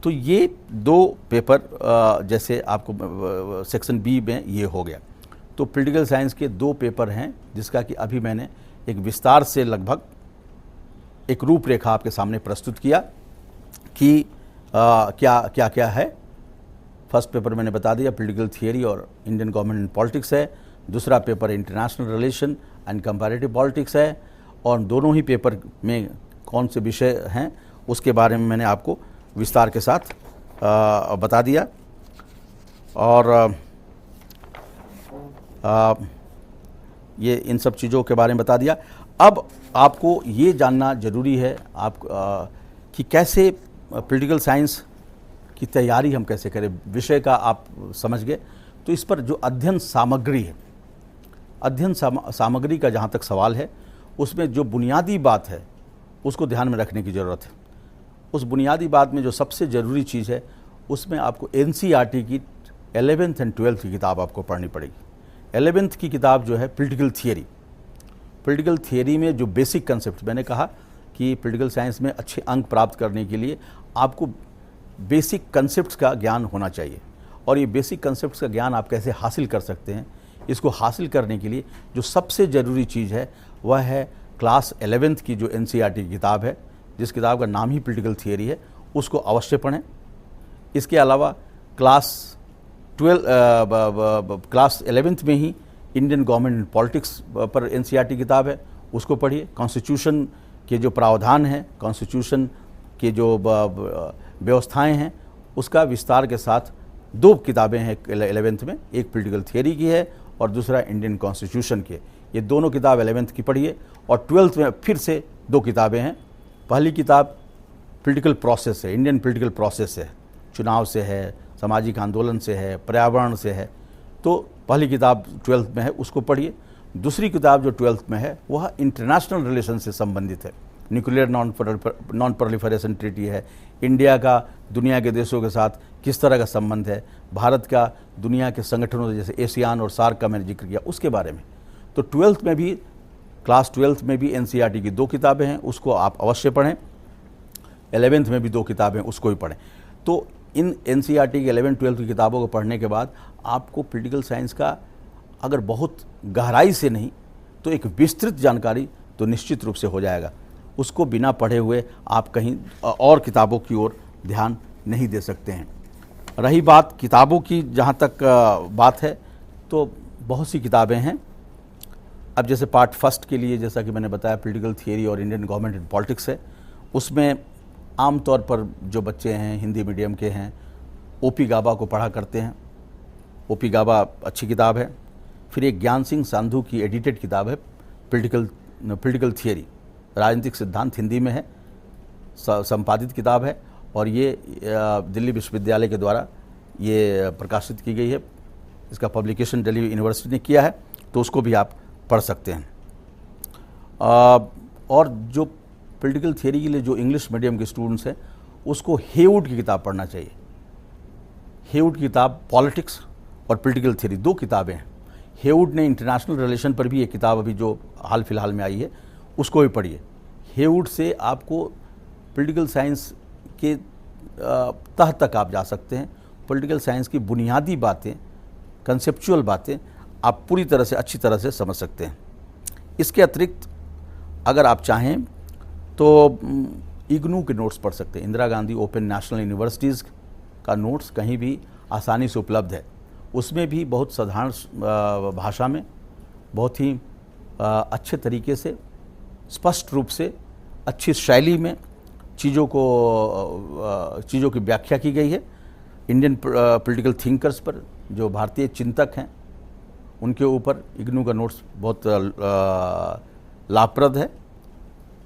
तो ये दो पेपर जैसे आपको सेक्शन बी में ये हो गया। तो पॉलिटिकल साइंस के दो पेपर हैं जिसका कि अभी मैंने एक विस्तार से लगभग एक रूपरेखा आपके सामने प्रस्तुत किया कि क्या क्या क्या है। फर्स्ट पेपर मैंने बता दिया पॉलिटिकल थियरी और इंडियन गवर्नमेंट एंड पॉलिटिक्स है, दूसरा paper international relation and comparative politics है, और दोनों ही पेपर में कौन से विषय हैं उसके बारे में मैंने आपको विस्तार के साथ बता दिया। और ये इन सब चीज़ों के बारे में बता दिया। अब आपको ये जानना ज़रूरी है कि कैसे पॉलिटिकल साइंस की तैयारी हम कैसे करें। विषय का आप समझ गए, तो इस पर जो अध्ययन सामग्री है, अध्ययन सामग्री का जहाँ तक सवाल है उसमें जो बुनियादी बात है उसको ध्यान में रखने की ज़रूरत है। उस बुनियादी बात में जो सबसे ज़रूरी चीज़ है उसमें आपको एनसीईआरटी की 11th एंड 12th की किताब आपको पढ़नी पड़ेगी। 11th की किताब जो है पॉलिटिकल थियरी, पॉलिटिकल थियरी में जो बेसिक कंसेप्ट, मैंने कहा कि पॉलिटिकल साइंस में अच्छे अंक प्राप्त करने के लिए आपको बेसिक कंसेप्ट्स का ज्ञान होना चाहिए। और ये बेसिक कंसेप्ट्स का ज्ञान आप कैसे हासिल कर सकते हैं, इसको हासिल करने के लिए जो सबसे ज़रूरी चीज़ है वह है क्लास 11th की जो एनसीईआरटी की किताब है, जिस किताब का नाम ही पॉलिटिकल थियरी है, उसको अवश्य पढ़ें। इसके अलावा क्लास 11th में ही इंडियन गवर्नमेंट एंड पॉलिटिक्स पर एनसीईआरटी किताब है, उसको पढ़िए। कॉन्स्टिट्यूशन के जो प्रावधान हैं, कॉन्स्टिट्यूशन के जो व्यवस्थाएं हैं, उसका विस्तार के साथ दो किताबें हैं 11th में, एक पॉलिटिकल थियरी की है और दूसरा इंडियन कॉन्स्टिट्यूशन की। ये दोनों किताब 11th की पढ़िए। और 12th में फिर से दो किताबें हैं। पहली किताब पॉलिटिकल प्रोसेस है, इंडियन पॉलिटिकल प्रोसेस है, चुनाव से है, सामाजिक आंदोलन से है, पर्यावरण से है। तो पहली किताब 12th में है, उसको पढ़िए। दूसरी किताब जो 12th में है वह इंटरनेशनल रिलेशन से संबंधित है। न्यूक्लियर नॉन प्रोलिफरेशन ट्रीटी है, इंडिया का दुनिया के देशों के साथ किस तरह का संबंध है, भारत का दुनिया के संगठनों जैसे एशियान और सार्क का मैंने जिक्र किया, उसके बारे में। तो 12th में भी, क्लास 12th में भी एनसीईआरटी की दो किताबें हैं, उसको आप अवश्य पढ़ें। 11th में भी दो किताबें, उसको भी पढ़ें। तो इन एनसीईआरटी की 11th 12th की किताबों को पढ़ने के बाद आपको पॉलिटिकल साइंस का अगर बहुत गहराई से नहीं तो एक विस्तृत जानकारी तो निश्चित रूप से हो जाएगा। उसको बिना पढ़े हुए आप कहीं और किताबों की ओर ध्यान नहीं दे सकते हैं। रही बात किताबों की, जहाँ तक बात है तो बहुत सी किताबें हैं। अब जैसे पार्ट फर्स्ट के लिए, जैसा कि मैंने बताया, पॉलिटिकल थियरी और इंडियन गवर्नमेंट एंड पॉलिटिक्स है। उसमें आमतौर पर जो बच्चे हैं, हिंदी मीडियम के हैं, ओपी गाबा को पढ़ा करते हैं। ओपी गाबा अच्छी किताब है। फिर एक ज्ञान सिंह सांधू की एडिटेड किताब है पॉलिटिकल थियरी, राजनीतिक सिद्धांत, हिंदी में है, संपादित किताब है और ये दिल्ली विश्वविद्यालय के द्वारा ये प्रकाशित की गई है। इसका पब्लिकेशन दिल्ली यूनिवर्सिटी ने किया है, तो उसको भी आप पढ़ सकते हैं। और जो पॉलिटिकल थियरी के लिए जो इंग्लिश मीडियम के स्टूडेंट्स हैं, उसको हेवुड की किताब पढ़ना चाहिए। हेवुड की किताब पॉलिटिक्स और पॉलिटिकल थियरी 2 किताबें हैं। हेवुड ने इंटरनेशनल रिलेशन पर भी एक किताब अभी जो हाल फिलहाल में आई है, उसको भी पढ़िए। हेवुड से आपको पॉलिटिकल साइंस के तह तक आप जा सकते हैं। पॉलिटिकल साइंस की बुनियादी बातें, कंसेप्चुअल बातें आप पूरी तरह से, अच्छी तरह से समझ सकते हैं। इसके अतिरिक्त अगर आप चाहें तो इग्नू के नोट्स पढ़ सकते हैं। Indira Gandhi open national universities का नोट्स कहीं भी आसानी से उपलब्ध है। उसमें भी बहुत साधारण भाषा में, बहुत ही अच्छे तरीके से, स्पष्ट रूप से, अच्छी शैली में चीज़ों की व्याख्या की गई है। इंडियन पॉलिटिकल थिंकर्स पर, जो भारतीय चिंतक हैं, उनके ऊपर इग्नू का नोट्स बहुत लाभप्रद है।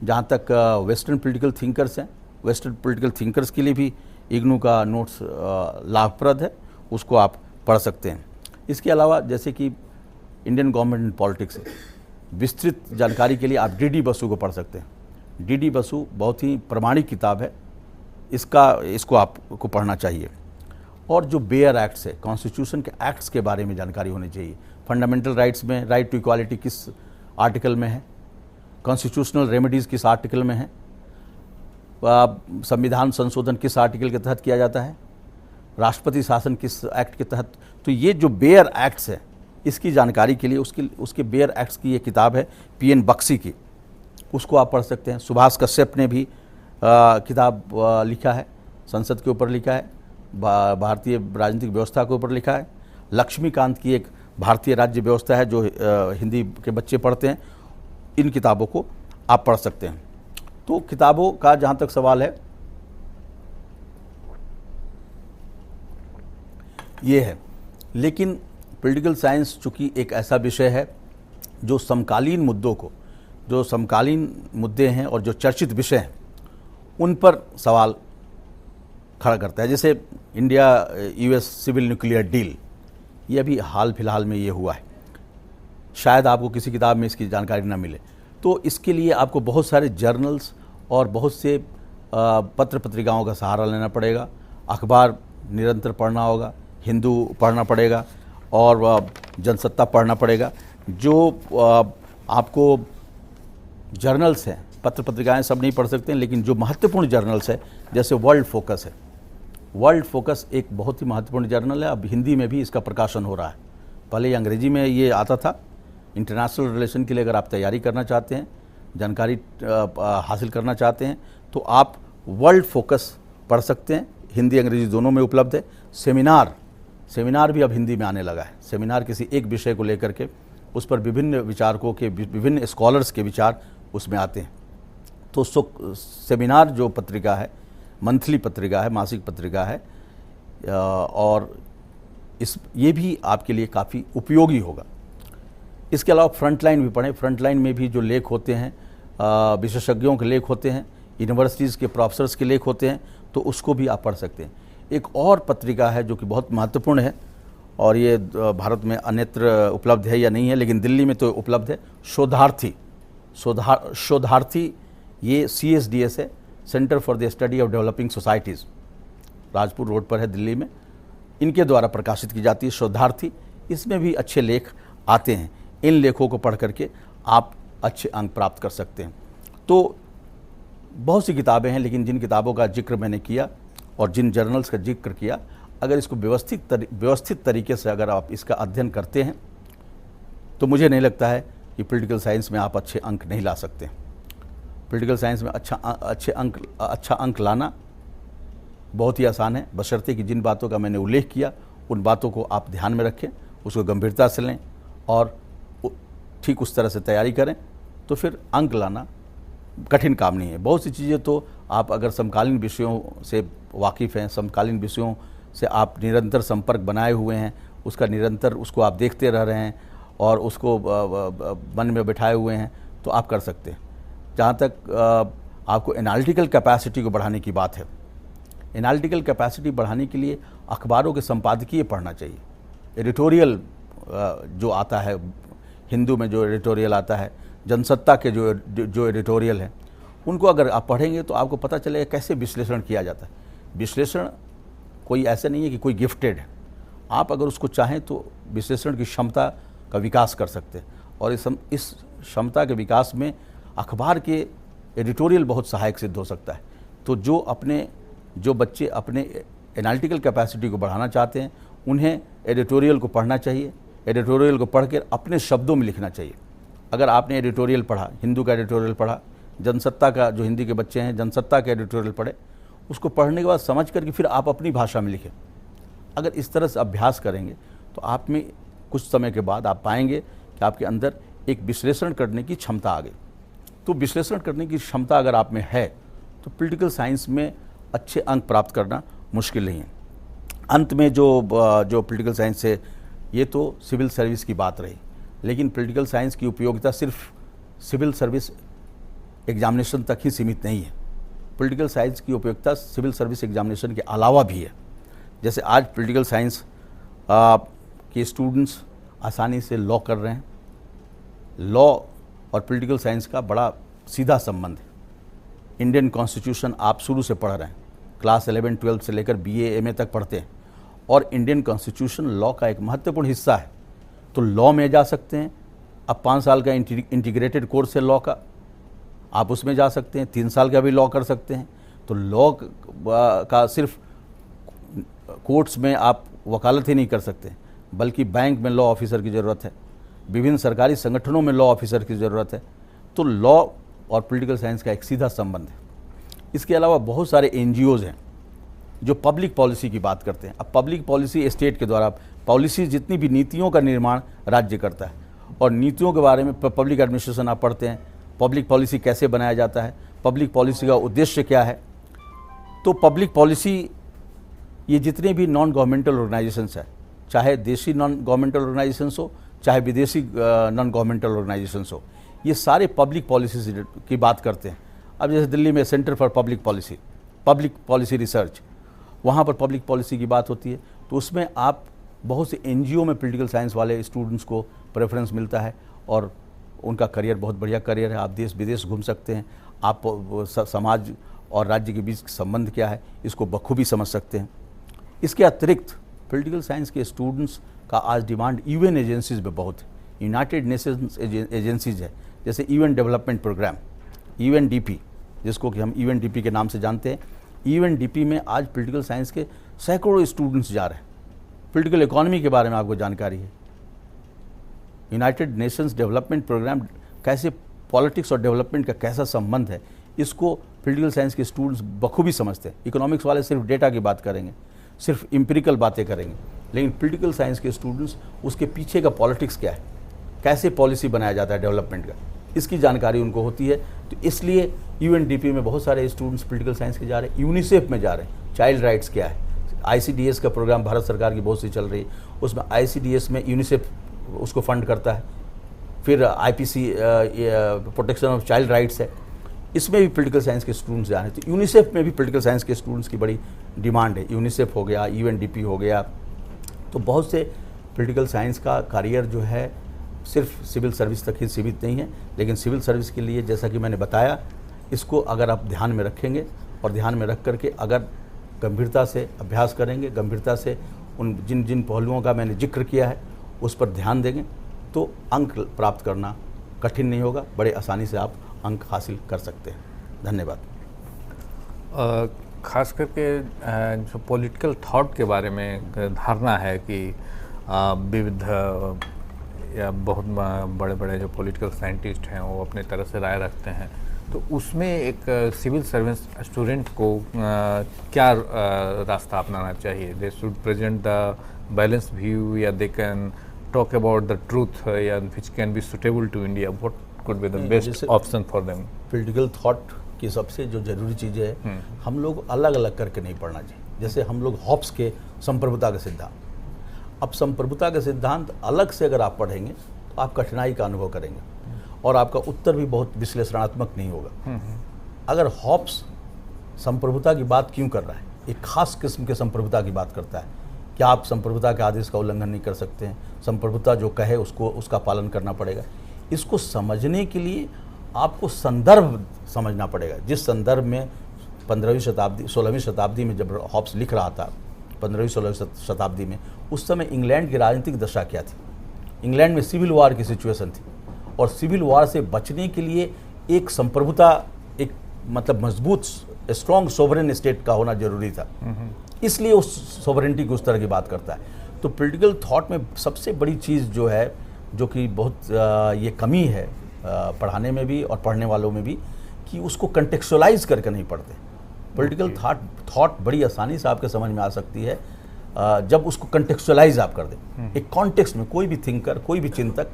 जहाँ तक वेस्टर्न पॉलिटिकल थिंकर्स हैं, वेस्टर्न पॉलिटिकल थिंकर्स के लिए भी इग्नू का नोट्स लाभप्रद है, उसको आप पढ़ सकते हैं। इसके अलावा जैसे कि इंडियन गवर्नमेंट एंड पॉलिटिक्स है, विस्तृत जानकारी के लिए आप डी बसु को पढ़ सकते हैं। डी बसु बहुत ही प्रमाणिक किताब है, इसको आपको पढ़ना चाहिए। और जो बेयर एक्ट्स है, कॉन्स्टिट्यूशन के एक्ट्स के बारे में जानकारी होनी चाहिए। फंडामेंटल राइट्स में राइट टू इक्वालिटी किस आर्टिकल में है, कॉन्स्टिट्यूशनल रेमेडीज़ किस आर्टिकल में है, संविधान संशोधन किस आर्टिकल के तहत किया जाता है, राष्ट्रपति शासन किस एक्ट के तहत। तो ये जो बेयर एक्ट्स है, इसकी जानकारी के लिए उसके बेयर एक्ट्स की ये किताब है PN बख्शी की, उसको आप पढ़ सकते हैं। सुभाष कश्यप ने भी किताब लिखा है, संसद के ऊपर लिखा है, भारतीय राजनीतिक व्यवस्था के ऊपर लिखा है। लक्ष्मीकांत की एक भारतीय राज्य व्यवस्था है जो हिंदी के बच्चे पढ़ते हैं। इन किताबों को आप पढ़ सकते हैं। तो किताबों का जहाँ तक सवाल है, ये है। लेकिन पॉलिटिकल साइंस चूँकि एक ऐसा विषय है जो समकालीन मुद्दों को, जो समकालीन मुद्दे हैं और जो चर्चित विषय हैं, उन पर सवाल खड़ा करता है। जैसे India US civil nuclear deal, ये अभी हाल फिलहाल में ये हुआ है। शायद आपको किसी किताब में इसकी जानकारी ना मिले, तो इसके लिए आपको बहुत सारे जर्नल्स और बहुत से पत्र पत्रिकाओं का सहारा लेना पड़ेगा। अखबार निरंतर पढ़ना होगा, हिंदू पढ़ना पड़ेगा और जनसत्ता पढ़ना पड़ेगा। जो आपको जर्नल्स हैं, पत्र पत्रिकाएं सब नहीं पढ़ सकते हैं, लेकिन जो महत्वपूर्ण जर्नल्स है, जैसे वर्ल्ड फोकस है। वर्ल्ड फोकस एक बहुत ही महत्वपूर्ण जर्नल है। अब हिंदी में भी इसका प्रकाशन हो रहा है। पहले अंग्रेजी में ये आता था। इंटरनेशनल रिलेशन के लिए अगर आप तैयारी करना चाहते हैं, जानकारी हासिल करना चाहते हैं, तो आप वर्ल्ड फोकस पढ़ सकते हैं। हिंदी अंग्रेजी दोनों में उपलब्ध है। सेमिनार भी अब हिंदी में आने लगा है। सेमिनार किसी एक विषय को लेकर के, उस पर विभिन्न विचारकों के, विभिन्न स्कॉलर्स के विचार उसमें आते हैं। तो सेमिनार जो पत्रिका है, मंथली पत्रिका है, मासिक पत्रिका है, और ये भी आपके लिए काफ़ी उपयोगी होगा। इसके अलावा फ्रंटलाइन भी पढ़ें। फ्रंटलाइन में भी जो लेख होते हैं, विशेषज्ञों के लेख होते हैं, यूनिवर्सिटीज़ के प्रोफेसर्स के लेख होते हैं, तो उसको भी आप पढ़ सकते हैं। एक और पत्रिका है जो कि बहुत महत्वपूर्ण है, और ये भारत में अन्यत्र उपलब्ध है या नहीं है, लेकिन दिल्ली में तो उपलब्ध है, शोधार्थी। ये CSDS है, centre for the study of developing societies, Rajpur road पर है दिल्ली में। इनके द्वारा प्रकाशित की जाती है शोधार्थी। इसमें भी अच्छे लेख आते हैं। इन लेखों को पढ़ करके आप अच्छे अंक प्राप्त कर सकते हैं। तो बहुत सी किताबें हैं, लेकिन जिन किताबों का जिक्र मैंने किया और जिन जर्नल्स का जिक्र किया, अगर इसको व्यवस्थित तरीके से अगर आप इसका अध्ययन करते हैं, तो मुझे नहीं लगता है कि पॉलिटिकल साइंस में आप अच्छे अंक नहीं ला सकते। पॉलिटिकल साइंस में अच्छा अंक लाना बहुत ही आसान है, बशर्ते कि जिन बातों का मैंने उल्लेख किया उन बातों को आप ध्यान में रखें, उसको गंभीरता से लें और ठीक उस तरह से तैयारी करें, तो फिर अंक लाना कठिन काम नहीं है। बहुत सी चीज़ें तो आप अगर समकालीन विषयों से वाकिफ़ हैं, समकालीन विषयों से आप निरंतर संपर्क बनाए हुए हैं, उसका निरंतर उसको आप देखते रह रहे हैं और उसको मन में बिठाए हुए हैं, तो आप कर सकते हैं। जहाँ तक आपको एनालिटिकल कैपेसिटी को बढ़ाने की बात है, एनालिटिकल कैपेसिटी बढ़ाने के लिए अखबारों के संपादकीय पढ़ना चाहिए। एडिटोरियल जो आता है, हिंदू में जो एडिटोरियल आता है, जनसत्ता के जो एडिटोरियल हैं, उनको अगर आप पढ़ेंगे तो आपको पता चलेगा कैसे विश्लेषण किया जाता है। विश्लेषण कोई ऐसा नहीं है कि कोई गिफ्टेड है, आप अगर उसको चाहें तो विश्लेषण की क्षमता का विकास कर सकते हैं, और इस क्षमता के विकास में अखबार के एडिटोरियल बहुत सहायक सिद्ध हो सकता है। तो जो बच्चे अपने एनालिटिकल कैपेसिटी को बढ़ाना चाहते हैं, उन्हें एडिटोरियल को पढ़ना चाहिए। एडिटोरियल को पढ़ कर अपने शब्दों में लिखना चाहिए। अगर आपने एडिटोरियल पढ़ा, हिंदू का एडिटोरियल पढ़ा, जनसत्ता का, जो हिंदी के बच्चे हैं जनसत्ता के एडिटोरियल पढ़े, उसको पढ़ने के बाद समझ कर के फिर आप अपनी भाषा में लिखें। अगर इस तरह से अभ्यास करेंगे तो आप में कुछ समय के बाद आप पाएंगे कि आपके अंदर एक विश्लेषण करने की क्षमता आ गई। तो विश्लेषण करने की क्षमता अगर आप में है तो पॉलिटिकल साइंस में अच्छे अंक प्राप्त करना मुश्किल नहीं है। अंत में जो पॉलिटिकल साइंस से, ये तो सिविल सर्विस की बात रही, लेकिन पॉलिटिकल साइंस की उपयोगिता सिर्फ सिविल सर्विस एग्जामिनेशन तक ही सीमित नहीं है। पॉलिटिकल साइंस की उपयोगिता सिविल सर्विस एग्जामिनेशन के अलावा भी है। जैसे आज पॉलिटिकल साइंस के स्टूडेंट्स आसानी से लॉ कर रहे हैं। लॉ और पॉलिटिकल साइंस का बड़ा सीधा संबंध है। इंडियन कॉन्स्टिट्यूशन आप शुरू से पढ़ रहे हैं, क्लास 11, 12 से लेकर BA, MA तक पढ़ते हैं, और इंडियन कॉन्स्टिट्यूशन लॉ का एक महत्वपूर्ण हिस्सा है। तो लॉ में जा सकते हैं। अब 5 साल का इंटीग्रेटेड कोर्स है लॉ का, आप उसमें जा सकते हैं। 3 साल का भी लॉ कर सकते हैं। तो लॉ का सिर्फ कोर्ट्स में आप वकालत ही नहीं कर सकते, बल्कि बैंक में लॉ ऑफिसर की ज़रूरत है, विभिन्न सरकारी संगठनों में लॉ ऑफिसर की ज़रूरत है। तो लॉ और पॉलिटिकल साइंस का एक सीधा संबंध है। इसके अलावा बहुत सारे NGOs हैं जो पब्लिक पॉलिसी की बात करते हैं। अब पब्लिक पॉलिसी स्टेट के द्वारा, पॉलिसी जितनी भी नीतियों का निर्माण राज्य करता है, और नीतियों के बारे में पब्लिक एडमिनिस्ट्रेशन आप पढ़ते हैं, पब्लिक पॉलिसी कैसे बनाया जाता है, पब्लिक पॉलिसी का उद्देश्य क्या है। तो पब्लिक पॉलिसी, ये जितने भी नॉन गवर्नमेंटल ऑर्गेनाइजेशंस हैं, चाहे देशी नॉन गवर्नमेंटल ऑर्गेनाइजेशंस हो, चाहे विदेशी नॉन गवर्नमेंटल ऑर्गेनाइजेशंस हो, ये सारे पब्लिक पॉलिसी की बात करते हैं। अब जैसे दिल्ली में centre for public policy research, वहाँ पर पब्लिक पॉलिसी की बात होती है। तो उसमें आप बहुत से NGO में पॉलिटिकल साइंस वाले स्टूडेंट्स को प्रेफरेंस मिलता है, और उनका करियर बहुत बढ़िया करियर है। आप देश विदेश घूम सकते हैं, आप समाज और राज्य के बीच संबंध क्या है इसको बखूबी समझ सकते हैं। इसके अतिरिक्त पॉलिटिकल साइंस के स्टूडेंट्स का आज डिमांड UN एजेंसीज में बहुत है। यूनाइटेड नेशंस एजेंसीज है, जैसे UN डेवलपमेंट प्रोग्राम, UNDP, जिसको कि हम UNDP के नाम से जानते हैं। UNDP में आज पॉलिटिकल साइंस के सैकड़ों स्टूडेंट्स जा रहे हैं। पॉलिटिकल इकोनॉमी के बारे में आपको जानकारी है। यूनाइटेड नेशंस डेवलपमेंट प्रोग्राम कैसे, पॉलिटिक्स और डेवलपमेंट का कैसा संबंध है, इसको पॉलिटिकल साइंस के स्टूडेंट्स बखूबी समझते हैं। इकोनॉमिक्स वाले सिर्फ डेटा की बात करेंगे, सिर्फ एम्पिरिकल बातें करेंगे, लेकिन पॉलिटिकल साइंस के स्टूडेंट्स उसके पीछे का पॉलिटिक्स क्या है, कैसे पॉलिसी बनाया जाता है डेवलपमेंट का, इसकी जानकारी उनको होती है। तो इसलिए UNDP में बहुत सारे स्टूडेंट्स पॉलिटिकल साइंस के जा रहे हैं। यूनिसेफ में जा रहे हैं, चाइल्ड राइट्स क्या है, ICDS का प्रोग्राम भारत सरकार की बहुत सी चल रही है, उसमें ICDS में यूनिसेफ उसको फंड करता है। फिर IPC protection of child rights है, इसमें भी पॉलिटिकल साइंस के स्टूडेंट्स जा रहे हैं। तो यूनिसेफ में भी पॉलिटिकल साइंस के स्टूडेंट्स की बड़ी डिमांड है। यूनिसेफ हो गया, UNDP हो गया। तो बहुत से पॉलिटिकल साइंस का करियर जो है सिर्फ सिविल सर्विस तक ही सीमित नहीं है, लेकिन सिविल सर्विस के लिए जैसा कि मैंने बताया, इसको अगर आप ध्यान में रखेंगे और ध्यान में रख करके अगर गंभीरता से अभ्यास करेंगे, गंभीरता से उन जिन जिन पहलुओं का मैंने जिक्र किया है उस पर ध्यान देंगे, तो अंक प्राप्त करना कठिन नहीं होगा, बड़े आसानी से आप अंक हासिल कर सकते हैं। धन्यवाद। खास करके जो पॉलिटिकल थॉट के बारे में धारणा है कि विविध या बहुत बड़े बड़े जो पॉलिटिकल साइंटिस्ट हैं वो अपने तरह से राय रखते हैं, तो उसमें एक सिविल सर्विस स्टूडेंट को क्या रास्ता अपनाना चाहिए? They should present the balance view, या they can talk about the truth, या which can be suitable to India? What could be the best option for them? Political thought की सबसे जो जरूरी चीज़ें है, हम लोग अलग अलग करके नहीं पढ़ना चाहिए। जैसे हम लोग हॉब्स के संप्रभुता का सिद्धांत, अब संप्रभुता के सिद्धांत अलग से अगर आप पढ़ेंगे तो आप कठिनाई का अनुभव करेंगे और आपका उत्तर भी बहुत विश्लेषणात्मक नहीं होगा। अगर हॉब्स संप्रभुता की बात क्यों कर रहा है, एक खास किस्म के संप्रभुता की बात करता है, क्या आप संप्रभुता के आदेश का उल्लंघन नहीं कर सकते हैं, संप्रभुता जो कहे उसको उसका पालन करना पड़ेगा। इसको समझने के लिए आपको संदर्भ समझना पड़ेगा। जिस संदर्भ में 15वीं शताब्दी 16वीं शताब्दी में जब हॉब्स लिख रहा था, 15वीं 16वीं शताब्दी में, उस समय इंग्लैंड की राजनीतिक दशा क्या थी? इंग्लैंड में सिविल वॉर की सिचुएशन थी और सिविल वॉर से बचने के लिए एक संप्रभुता, एक मतलब मजबूत स्ट्रॉन्ग सोवरेन स्टेट का होना जरूरी था। इसलिए उस सोवरेनिटी की उस तरह की बात करता है। तो पॉलिटिकल थॉट में सबसे बड़ी चीज़ जो है, जो कि बहुत ये कमी है पढ़ाने में भी और पढ़ने वालों में भी, कि उसको कंटेक्चुअलाइज करके नहीं पढ़ते। पॉलिटिकल थॉट बड़ी आसानी से आपके समझ में आ सकती है जब उसको कंटेक्चुअलाइज आप कर दें। एक कॉन्टेक्स्ट में कोई भी थिंकर, कोई भी चिंतक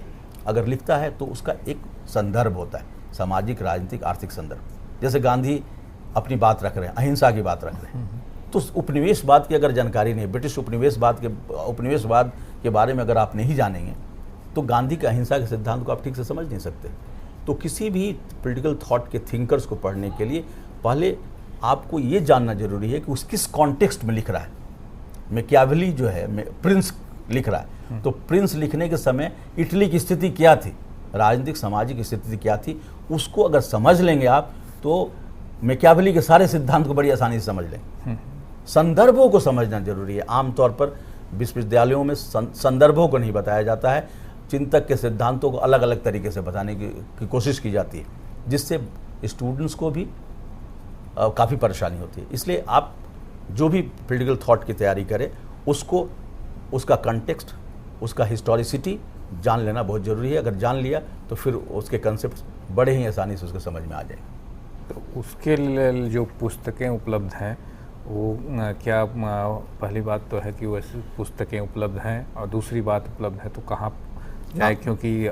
अगर लिखता है तो उसका एक संदर्भ होता है, सामाजिक, राजनीतिक, आर्थिक संदर्भ। जैसे गांधी अपनी बात रख रहे हैं, अहिंसा की बात रख रहे हैं, तो उपनिवेशवाद की अगर जानकारी नहीं, ब्रिटिश उपनिवेशवाद के बारे में अगर आप नहीं जानेंगे तो गांधी के अहिंसा के सिद्धांत को आप ठीक से समझ नहीं सकते। तो किसी भी पॉलिटिकल थॉट के थिंकर्स को पढ़ने के लिए पहले आपको ये जानना जरूरी है कि उस किस कॉन्टेक्स्ट में लिख रहा है। मैकियावेली जो है, प्रिंस लिख रहा है, तो प्रिंस लिखने के समय इटली की स्थिति क्या थी, राजनीतिक सामाजिक स्थिति क्या थी, उसको अगर समझ लेंगे आप तो मैकियावेली के सारे सिद्धांत को बड़ी आसानी से समझ लेंगे। संदर्भों को समझना जरूरी है। आमतौर पर विश्वविद्यालयों में संदर्भों को नहीं बताया जाता है, चिंतक के सिद्धांतों को अलग अलग तरीके से बताने की कोशिश की जाती है, जिससे स्टूडेंट्स को भी काफ़ी परेशानी होती है। इसलिए आप जो भी पॉलिटिकल थॉट की तैयारी करें, उसको उसका कंटेक्स्ट, उसका हिस्टोरिसिटी जान लेना बहुत ज़रूरी है। अगर जान लिया तो फिर उसके कंसेप्ट बड़े ही आसानी से उसके समझ में आ जाएंगे। तो उसके लिए जो पुस्तकें उपलब्ध हैं वो क्या, पहली बात तो है कि वैसी पुस्तकें उपलब्ध हैं, और दूसरी बात उपलब्ध है तो कहाँ जाए? क्योंकि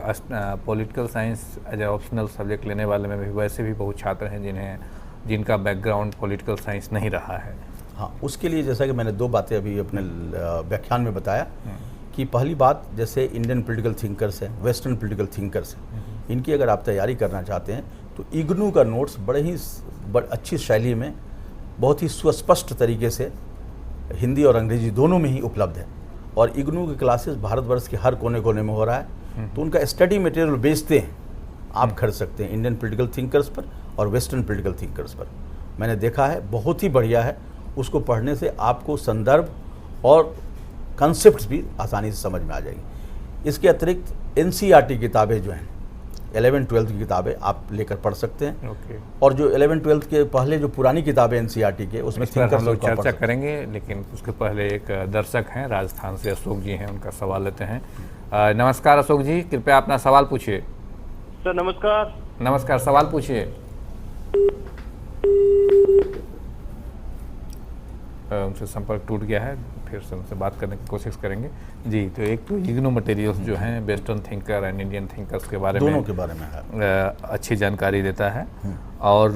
political science as a optional subject लेने वाले में भी वैसे भी बहुत छात्र हैं जिनका बैकग्राउंड पॉलिटिकल साइंस नहीं रहा है। हाँ, उसके लिए जैसा कि मैंने दो बातें अभी अपने व्याख्यान में बताया कि पहली बात, जैसे इंडियन पॉलिटिकल थिंकर्स हैं, वेस्टर्न पॉलिटिकल थिंकर्स हैं, इनकी अगर आप तैयारी करना चाहते हैं तो इग्नू का नोट्स बड़े ही अच्छी शैली में, बहुत ही सुस्पष्ट तरीके से हिंदी और अंग्रेजी दोनों में ही उपलब्ध है। और इग्नू की क्लासेस भारतवर्ष के हर कोने कोने में हो रहा है, तो उनका स्टडी मटेरियल बेचते हैं, आप खरीद सकते हैं इंडियन पॉलिटिकल थिंकर्स पर और वेस्टर्न पॉलिटिकल थिंकर्स पर। मैंने देखा है, बहुत ही बढ़िया है। उसको पढ़ने से आपको संदर्भ और कंसेप्ट्स भी आसानी से समझ में आ जाएगी। इसके अतिरिक्त एनसीईआरटी किताबें जो हैं, 11-12 की किताबें आप लेकर पढ़ सकते हैं। और जो 11-12 के पहले जो पुरानी किताबें एनसीईआरटी के, उसमें हम लोग चर्चा करेंगे, लेकिन उसके पहले एक दर्शक हैं राजस्थान से, अशोक जी हैं, उनका सवाल लेते हैं। नमस्कार अशोक जी, कृपया अपना सवाल पूछिए। सर नमस्कार। नमस्कार, सवाल पूछिए। उनसे संपर्क टूट गया है, फिर से उनसे बात करने की कोशिश करेंगे जी। तो एक तो इग्नू मटेरियल्स जो हैं western thinker and Indian thinkers के बारे में, दोनों के बारे में है, अच्छी जानकारी देता है, और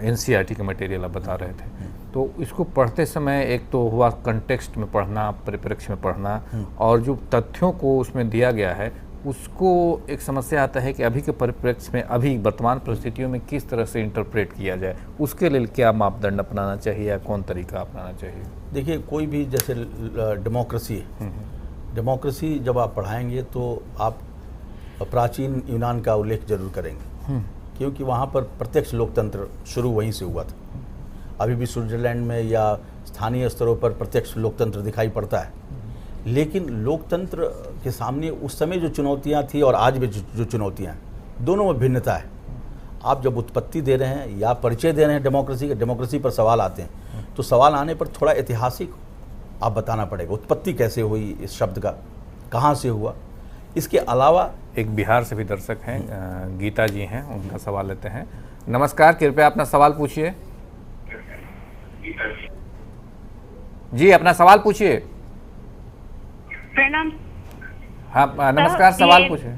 एनसीईआरटी के मटेरियल आप बता रहे थे। तो इसको पढ़ते समय एक तो हुआ कंटेक्स्ट में पढ़ना, परिप्रेक्ष्य में पढ़ना, और जो तथ्यों को उसमें दिया गया है उसको एक समस्या आता है कि अभी के परिप्रेक्ष्य में, अभी वर्तमान परिस्थितियों में किस तरह से इंटरप्रेट किया जाए, उसके लिए क्या मापदंड अपनाना चाहिए या कौन तरीका अपनाना चाहिए? देखिए, कोई भी जैसे डेमोक्रेसी है, डेमोक्रेसी जब आप पढ़ाएंगे तो आप प्राचीन यूनान का उल्लेख जरूर करेंगे, क्योंकि वहाँ पर प्रत्यक्ष लोकतंत्र शुरू वहीं से हुआ था। अभी भी स्विट्जरलैंड में या स्थानीय स्तरों पर प्रत्यक्ष लोकतंत्र दिखाई पड़ता है, लेकिन लोकतंत्र के सामने उस समय जो चुनौतियां थी और आज भी जो चुनौतियां हैं, दोनों में भिन्नता है। आप जब उत्पत्ति दे रहे हैं या परिचय दे रहे हैं डेमोक्रेसी के, डेमोक्रेसी पर सवाल आते हैं, तो सवाल आने पर थोड़ा ऐतिहासिक आप बताना पड़ेगा, उत्पत्ति कैसे हुई इस शब्द का, कहाँ से हुआ। इसके अलावा एक बिहार से भी दर्शक हैं, गीता जी हैं, उनका सवाल लेते हैं। नमस्कार, कृपया अपना सवाल पूछिए। जी, अपना सवाल पूछिए। प्रणाम हाँ, नमस्कार, सवाल पूछिए।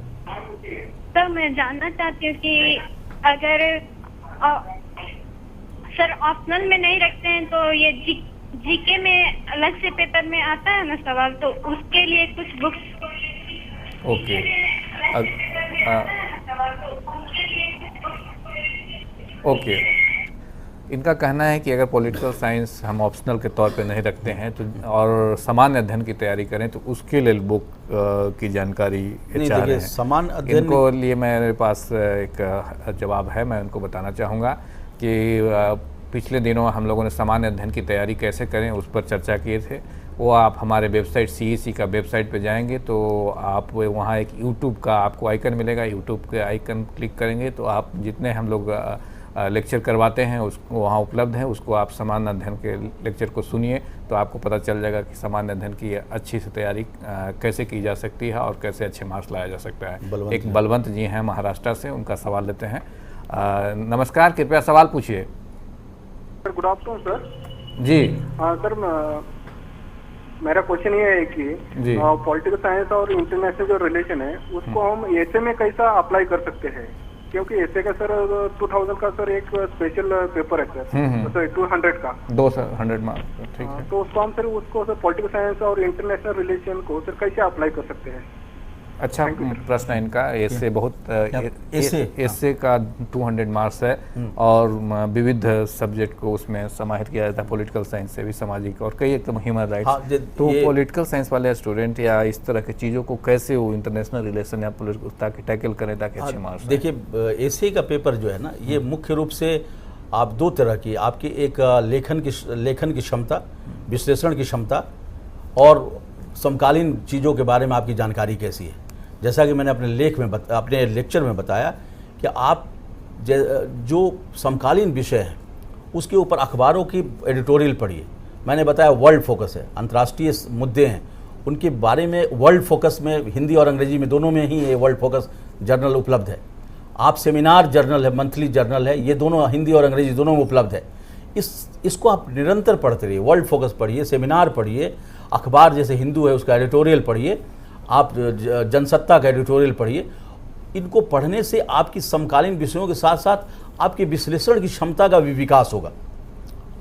सर, मैं जानना चाहती हूँ कि अगर सर ऑप्शनल में नहीं रखते हैं तो ये जीके में अलग से पेपर में आता है ना सवाल, तो उसके लिए कुछ बुक्स। ओके, ओके, इनका कहना है कि अगर पॉलिटिकल साइंस हम ऑप्शनल के तौर पे नहीं रखते हैं तो और सामान्य अध्ययन की तैयारी करें तो उसके लिए बुक की जानकारी चाह रहे हैं। समान अध्ययन इनको लिए मेरे पास एक जवाब है, मैं उनको बताना चाहूँगा कि पिछले दिनों हम लोगों ने सामान्य अध्ययन की तैयारी कैसे करें उस पर चर्चा किए थे। वो आप हमारे वेबसाइट CEC का वेबसाइट पे जाएंगे तो आप वहाँ एक YouTube का आपको आइकन मिलेगा। YouTube के आइकन क्लिक करेंगे तो आप जितने हम लोग लेक्चर करवाते हैं उसको वहाँ उपलब्ध है, उसको आप सामान्य अध्ययन के लेक्चर को सुनिए तो आपको पता चल जाएगा कि सामान्य अध्ययन की अच्छी से तैयारी कैसे की जा सकती है और कैसे अच्छे मार्क्स लाया जा सकता है। एक बलवंत जी हैं महाराष्ट्र से, उनका सवाल लेते हैं। नमस्कार, कृपया सवाल पूछिए। Sir good afternoon sir. जी हाँ सर, मेरा क्वेश्चन ये है कि पॉलिटिकल साइंस और इंटरनेशनल जो रिलेशन है उसको हम ऐसे में कैसा अप्लाई कर सकते हैं, क्योंकि ऐसे का सर 2000 का सर एक स्पेशल पेपर है सर, 200 का 200 मार्क्स, ठीक है। तो उसको हम सर उसको सर पॉलिटिकल साइंस और इंटरनेशनल रिलेशन को सर कैसे अप्लाई कर सकते हैं? अच्छा प्रश्न है इनका। ऐसे बहुत ऐसे का 200 मार्क्स है और विविध सब्जेक्ट को उसमें समाहित किया जाता है, पॉलिटिकल साइंस से भी, सामाजिक और कई एकदम ह्यूमन राइट्स। तो पॉलिटिकल साइंस वाले स्टूडेंट या इस तरह की चीज़ों को कैसे वो इंटरनेशनल रिलेशन या ताकि टैकल करें ताकि अच्छे मार्क्स? देखिए, ऐसे का पेपर जो है ना, ये मुख्य रूप से आप दो तरह की, आपकी एक लेखन की क्षमता, विश्लेषण की क्षमता और समकालीन चीज़ों के बारे में आपकी जानकारी कैसी है। जैसा कि मैंने अपने लेक्चर में बताया कि आप जो समकालीन विषय है उसके ऊपर अखबारों की एडिटोरियल पढ़िए। मैंने बताया वर्ल्ड फोकस है, अंतर्राष्ट्रीय मुद्दे हैं, उनके बारे में वर्ल्ड फोकस में हिंदी और अंग्रेजी में दोनों में ही ये वर्ल्ड फोकस जर्नल उपलब्ध है। आप सेमिनार जर्नल है, मंथली जर्नल है, ये दोनों हिंदी और अंग्रेजी दोनों में उपलब्ध है। इसको आप निरंतर पढ़ते रहिए। वर्ल्ड फोकस पढ़िए, सेमिनार पढ़िए, अखबार जैसे हिंदू है उसका एडिटोरियल पढ़िए, आप जनसत्ता का एडिटोरियल पढ़िए। इनको पढ़ने से आपकी समकालीन विषयों के साथ साथ आपके विश्लेषण की क्षमता का भी विकास होगा।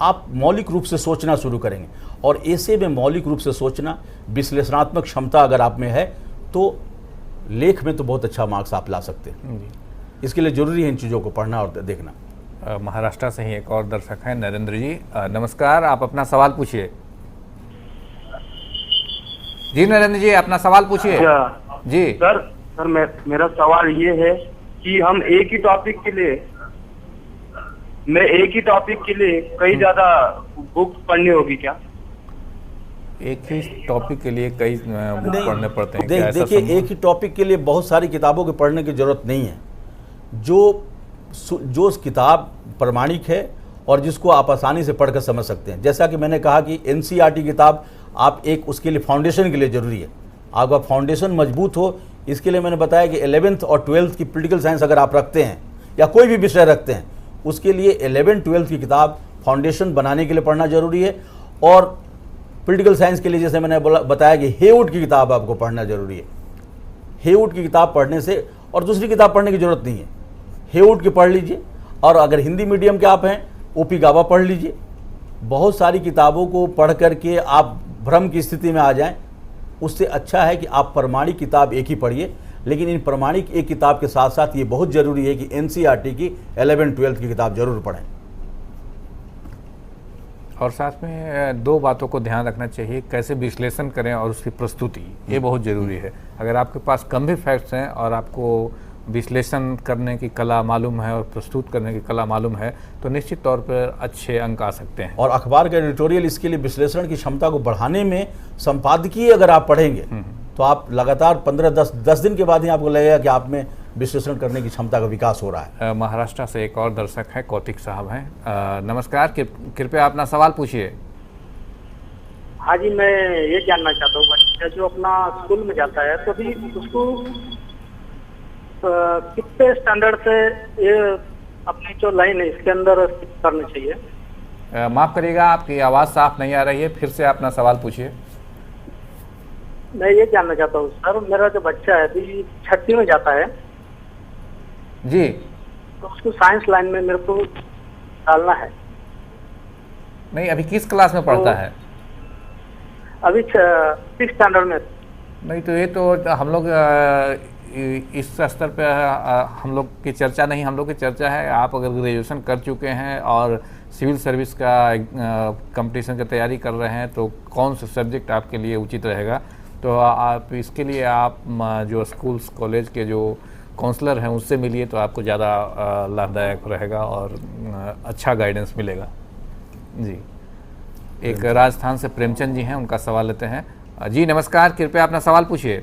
आप मौलिक रूप से सोचना शुरू करेंगे और ऐसे में मौलिक रूप से सोचना, विश्लेषणात्मक क्षमता अगर आप में है तो लेख में तो बहुत अच्छा मार्क्स आप ला सकते हैं। इसके लिए जरूरी है इन चीज़ों को पढ़ना और देखना। महाराष्ट्र से ही एक और दर्शक हैं, नरेंद्र जी। नमस्कार, आप अपना सवाल पूछिए। जी नरेंद्र जी, अपना सवाल पूछिए। जी सर मेरा सवाल ये है कि हम एक ही टॉपिक के लिए कई ज्यादा बुक्स पढ़नी होगी क्या? एक ही टॉपिक के लिए कई बुक पढ़ने पड़ते हैं? देखिए, एक ही टॉपिक के लिए बहुत सारी किताबों के पढ़ने की जरूरत नहीं है। जो किताब प्रमाणिक है और जिसको आप आसानी से पढ़कर समझ सकते हैं। जैसा कि मैंने कहा कि NCERT किताब आप एक उसके लिए फाउंडेशन के लिए ज़रूरी है। आपका फाउंडेशन मजबूत हो, इसके लिए मैंने बताया कि 11th और 12th की पॉलिटिकल साइंस अगर आप रखते हैं या कोई भी विषय रखते हैं, उसके लिए 11th 12th की किताब फाउंडेशन बनाने के लिए पढ़ना जरूरी है। और पॉलिटिकल साइंस के लिए जैसे मैंने बताया कि हेवुड की किताब आपको पढ़ना जरूरी है। हेवुड की किताब पढ़ने से और दूसरी किताब पढ़ने की जरूरत नहीं है, हेवुड की पढ़ लीजिए। और अगर हिंदी मीडियम के आप हैं, OP गाबा पढ़ लीजिए। बहुत सारी किताबों को पढ़ करके आप भ्रम की स्थिति में आ जाएं, उससे अच्छा है कि आप प्रमाणिक किताब एक ही पढ़िए। लेकिन इन प्रमाणिक एक किताब के साथ साथ ये बहुत ज़रूरी है कि NCERT की 11 12 की किताब जरूर पढ़ें। और साथ में दो बातों को ध्यान रखना चाहिए, कैसे विश्लेषण करें और उसकी प्रस्तुति, ये बहुत ज़रूरी है। अगर आपके पास कम भी फैक्ट्स हैं और आपको विश्लेषण करने की कला मालूम है और प्रस्तुत करने की कला मालूम है तो निश्चित तौर पर अच्छे अंक आ सकते हैं। और अखबार का एडिटोरियल इसके लिए विश्लेषण की क्षमता को बढ़ाने में, संपादकीय अगर आप पढ़ेंगे तो आप लगातार 15-10 दिन के बाद ही आपको लगेगा कि आप में विश्लेषण करने की क्षमता का विकास हो रहा है। महाराष्ट्र से एक और दर्शक है, कौतिक साहब हैं। नमस्कार, कृपया अपना सवाल पूछिए। हाँ जी, मैं ये जानना चाहता हूँ, बच्चा जो अपना स्कूल में जाता है तो भी उसको कितने स्टैंडर्ड से ये अपनी जो लाइन है इसके अंदर करनी चाहिए? माफ़ करिएगा, आपकी आवाज़ साफ नहीं आ रही है, फिर से अपना सवाल पूछिए। मैं ये जानना चाहता हूँ सर, मेरा जो बच्चा है अभी 6वीं में जाता है जी, तो उसको साइंस लाइन में मेरे को डालना है। नहीं, अभी किस क्लास में पढ़ता है? अभी 6th स्टैंडर्ड में। नहीं, तो ये तो हम लोग इस स्तर पे हम लोग की चर्चा नहीं, हम लोग की चर्चा है आप अगर ग्रेजुएशन कर चुके हैं और सिविल सर्विस का कंपटीशन की तैयारी कर रहे हैं तो कौन सा सब्जेक्ट आपके लिए उचित रहेगा। तो आप इसके लिए आप जो स्कूल्स कॉलेज के जो काउंसलर हैं उससे मिलिए तो आपको ज़्यादा लाभदायक रहेगा और अच्छा गाइडेंस मिलेगा। जी, एक राजस्थान से प्रेमचंद जी हैं, उनका सवाल लेते हैं। जी नमस्कार, कृपया अपना सवाल पूछिए।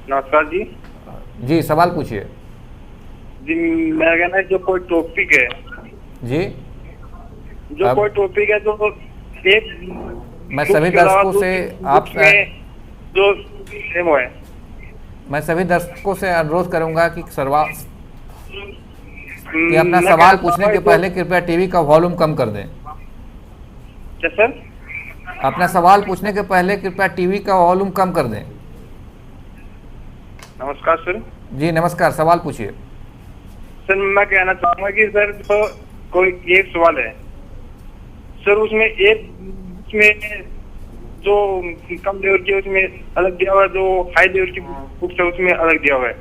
नमस्कार जी। जी सवाल पूछिए। जी मेरा कहना है जो कोई टॉपिक है जी, जो कोई टॉपिक है तो एक मैं सभी दर्शकों से आप जो सेम है, मैं सभी दर्शकों से अनुरोध करूंगा कि कि अपना सवाल पूछने के पहले कृपया टीवी का वॉल्यूम कम कर दें। क्या सर? अपना सवाल पूछने के पहले कृपया टीवी का वॉल्यूम कम कर दें। नमस्कार सर। जी नमस्कार, सवाल पूछिए। सर मैं कहना चाहूंगा कि सर तो कोई एक सवाल है सर, उसमें जो कम लेवल की उसमें अलग दिया हुआ है, जो हाई लेवल की बुक्स है उसमें अलग दिया हुआ है।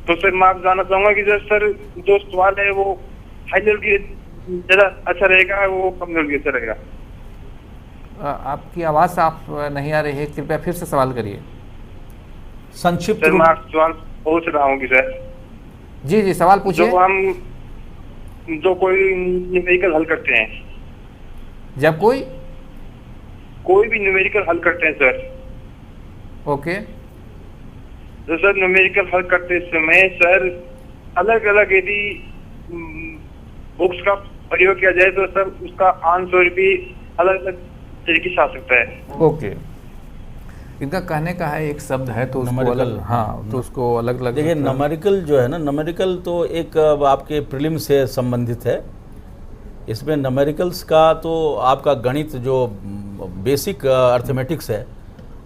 तो सर मैं आप जानना चाहूंगा कि सर जो सवाल है वो हाई लेवल की ज्यादा अच्छा रहेगा, वो कम लेवल की अच्छा रहेगा? आपकी आवाज़ साफ नहीं आ रही है, कृपया फिर से सवाल करिए। संक्षिप्त सर मैं आपसे सवाल पूछ रहा हूँ कि सर जी जी सवाल पूछिए। जो कोई न्यूमेरिकल हल करते हैं, जब कोई भी न्यूमेरिकल हल करते हैं सर, ओके, तो सर न्यूमेरिकल हल करते समय सर अलग अलग यदि बुक्स का प्रयोग किया जाए तो सर उसका आंसर भी अलग अलग तरीके से आ सकता है। ओके, इनका कहने का है एक शब्द है तो उसको अलग, हाँ, तो उसको अलग अलग। देखिए न्यूमेरिकल जो है ना, न्यूमेरिकल तो एक आपके प्रीलिम से संबंधित है। इसमें न्यूमेरिकल्स का तो आपका गणित जो बेसिक अर्थमेटिक्स है,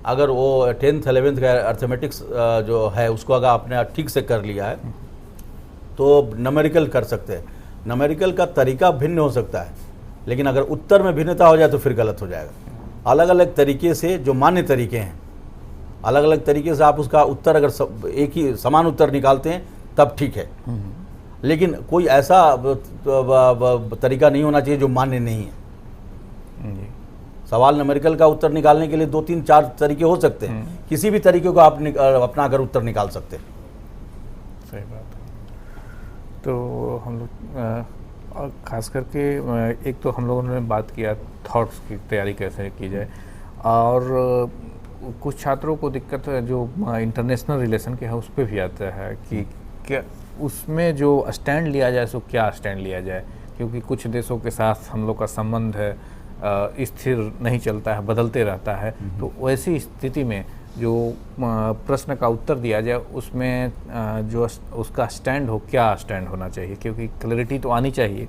अगर वो 10th 11th का अर्थमेटिक्स जो है उसको अगर आपने ठीक से कर लिया है तो न्यूमेरिकल कर सकते हैं। न्यूमेरिकल का तरीका भिन्न हो सकता है, लेकिन अगर उत्तर में भिन्नता हो जाए तो फिर गलत हो जाएगा। अलग अलग तरीके से जो मान्य तरीके हैं, अलग अलग तरीके से आप उसका उत्तर अगर एक ही समान उत्तर निकालते हैं तब ठीक है, लेकिन कोई ऐसा तरीका नहीं होना चाहिए जो मान्य नहीं है। सवाल न्यूमेरिकल का उत्तर निकालने के लिए 2 3 4 तरीके हो सकते हैं, किसी भी तरीके को आप अपना अगर उत्तर निकाल सकते हैं। सही बात है। तो हम लोग खास करके एक तो हम लोगों ने बात किया थॉट्स की तैयारी कैसे की जाए, और कुछ छात्रों को दिक्कत जो इंटरनेशनल रिलेशन के है उस पर भी आता है कि क्या उसमें जो स्टैंड लिया जाए सो क्या स्टैंड लिया जाए, क्योंकि कुछ देशों के साथ हम लोग का संबंध है स्थिर नहीं चलता है, बदलते रहता है। तो वैसी स्थिति में जो प्रश्न का उत्तर दिया जाए उसमें जो उसका स्टैंड हो, क्या स्टैंड होना चाहिए, क्योंकि क्लैरिटी तो आनी चाहिए।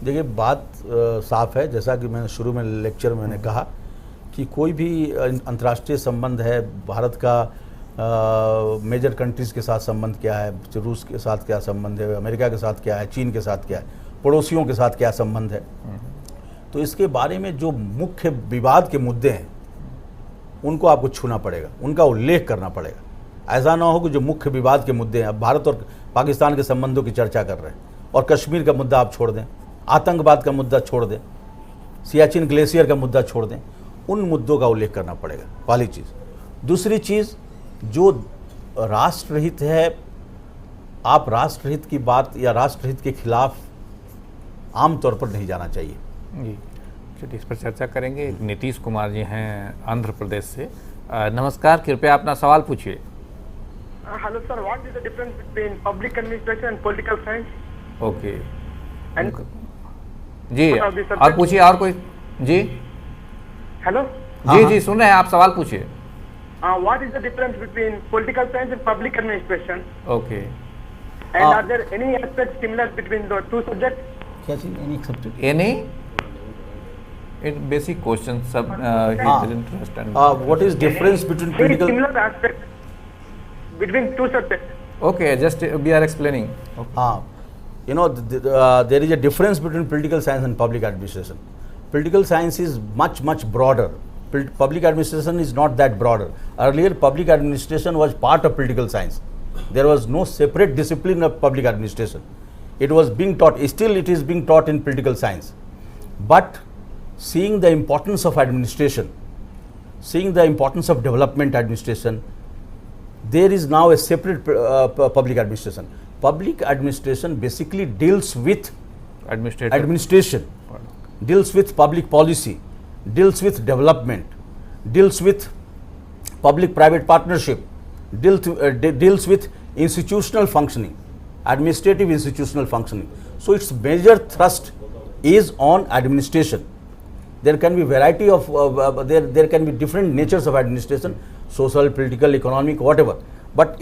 देखिए बात साफ है, जैसा कि मैंने शुरू में लेक्चर में मैंने कहा कि कोई भी अंतर्राष्ट्रीय संबंध है, भारत का मेजर कंट्रीज़ के साथ संबंध क्या है, रूस के साथ क्या संबंध है, अमेरिका के साथ क्या है, चीन के साथ क्या है, पड़ोसियों के साथ क्या संबंध है, तो इसके बारे में जो मुख्य विवाद के मुद्दे हैं उनको आपको छूना पड़ेगा, उनका उल्लेख करना पड़ेगा। ऐसा ना हो कि जो मुख्य विवाद के मुद्दे हैं, अब भारत और पाकिस्तान के संबंधों की चर्चा कर रहे हैं और कश्मीर का मुद्दा आप छोड़ दें, आतंकवाद का मुद्दा छोड़ दें, सियाचिन ग्लेशियर का मुद्दा छोड़ दें, उन मुद्दों का उल्लेख करना पड़ेगा, पहली चीज़। दूसरी चीज़, जो राष्ट्रहित है, आप राष्ट्रहित की बात या राष्ट्रहित के खिलाफ आमतौर पर नहीं जाना चाहिए। जी चलिए इस पर चर्चा करेंगे। नीतीश कुमार जी हैं आंध्र प्रदेश से। नमस्कार, कृपया अपना सवाल पूछिए। Hello sir, what is the difference between public administration and political science? Okay and जी, और पूछिए और कोई। जी हेलो, जी सुन रहे हैं आप, सवाल पूछिए। What is the difference between political science and public administration, okay, and are there any aspects similar between the two subject? क्या चीज any accepted any it basic question सब interest and what is difference between political similar aspect between two subjects? Okay, just we are explaining. you know, there is a difference between political science and public administration. Political science is much broader. Public administration is not that broader. Earlier, public administration was part of political science. There was no separate discipline of public administration. It was being taught, still it is being taught in political science. But seeing the importance of administration, seeing the importance of development administration, there is now a separate public administration. Public administration basically deals with administration, deals with public policy, deals with development, deals with public-private partnership, deals with institutional functioning, administrative institutional functioning. So its major thrust is on administration. There can be variety of there can be different natures of administration, social, political, economic, whatever, but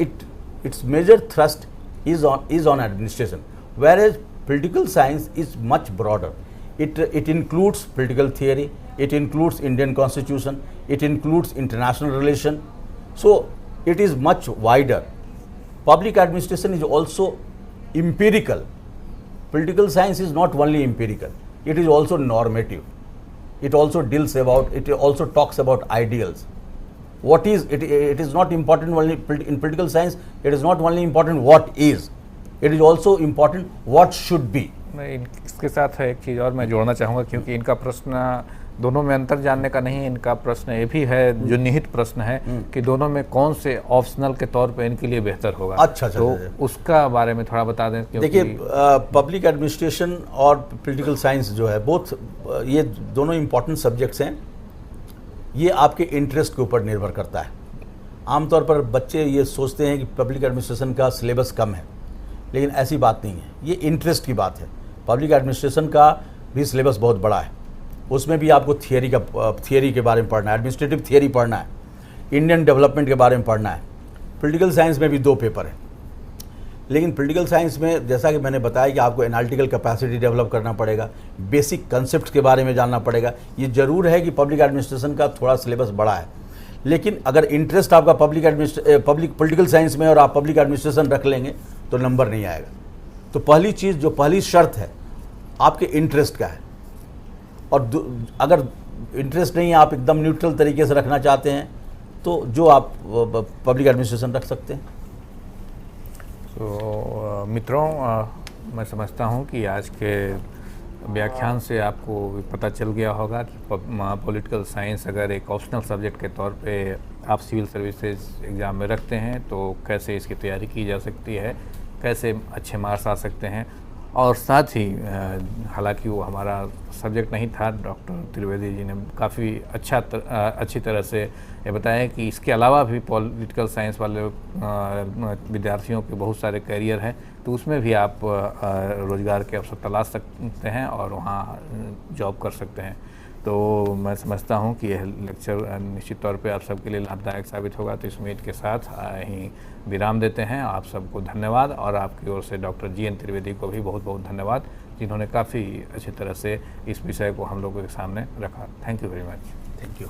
its major thrust is on administration, whereas political science is much broader. It includes political theory, it includes Indian constitution, it includes international relation, so it is much wider. Public administration is also empirical. Political science is not only empirical, it is also normative. It also deals about, it also talks about ideals. What is, it is not important only in political science, it is not only important what is, it is also important what should be. मैं इसके साथ एक चीज़ और मैं जोड़ना चाहूँगा, क्योंकि इनका प्रश्न दोनों में अंतर जानने का नहीं है, इनका प्रश्न ये भी है, जो निहित प्रश्न है कि दोनों में कौन से ऑप्शनल के तौर पे इनके लिए बेहतर होगा। अच्छा, तो उसका बारे में थोड़ा बता दें। देखिए, पब्लिक एडमिनिस्ट्रेशन और पॉलिटिकल साइंस जो है, बोथ ये दोनों इम्पॉर्टेंट सब्जेक्ट्स हैं। ये आपके इंटरेस्ट के ऊपर निर्भर करता है। आमतौर पर बच्चे ये सोचते हैं कि पब्लिक एडमिनिस्ट्रेशन का सिलेबस कम है, लेकिन ऐसी बात नहीं है, ये इंटरेस्ट की बात है। पब्लिक एडमिनिस्ट्रेशन का भी सिलेबस बहुत बड़ा है, उसमें भी आपको थियरी के बारे में पढ़ना है, एडमिनिस्ट्रेटिव थियरी पढ़ना है, इंडियन डेवलपमेंट के बारे में पढ़ना है। पॉलिटिकल साइंस में भी 2 पेपर हैं, लेकिन पॉलिटिकल साइंस में जैसा कि मैंने बताया कि आपको एनालिटिकल कैपेसिटी डेवलप करना पड़ेगा, बेसिक कंसेप्ट के बारे में जानना पड़ेगा। ये जरूर है कि पब्लिक एडमिनिस्ट्रेशन का थोड़ा सिलेबस बड़ा है, लेकिन अगर इंटरेस्ट आपका पॉलिटिकल साइंस में और आप पब्लिक एडमिनिस्ट्रेशन रख लेंगे तो नंबर नहीं आएगा। तो पहली चीज़, जो पहली शर्त है, आपके इंटरेस्ट का है। और अगर इंटरेस्ट नहीं है, आप एकदम न्यूट्रल तरीके से रखना चाहते हैं, तो जो आप पब्लिक एडमिनिस्ट्रेशन रख सकते हैं। तो मित्रों, मैं समझता हूं कि आज के व्याख्यान से आपको पता चल गया होगा कि पॉलिटिकल साइंस अगर एक ऑप्शनल सब्जेक्ट के तौर पे आप सिविल सर्विसेज एग्ज़ाम में रखते हैं तो कैसे इसकी तैयारी की जा सकती है, कैसे अच्छे मार्क्स आ सकते हैं। और साथ ही हालांकि वो हमारा सब्जेक्ट नहीं था, डॉक्टर त्रिवेदी जी ने काफ़ी अच्छी तरह से ये बताया कि इसके अलावा भी पॉलिटिकल साइंस वाले विद्यार्थियों के बहुत सारे करियर हैं, तो उसमें भी आप रोज़गार के अवसर तलाश सकते हैं और वहाँ जॉब कर सकते हैं। तो मैं समझता हूँ कि यह लेक्चर निश्चित तौर पे आप सबके लिए लाभदायक साबित होगा। तो इस उम्मीद के साथ ही विराम देते हैं। आप सबको धन्यवाद, और आपकी ओर से डॉक्टर GN त्रिवेदी को भी बहुत बहुत धन्यवाद, जिन्होंने काफ़ी अच्छी तरह से इस विषय को हम लोगों के सामने रखा। Thank you very much. Thank you.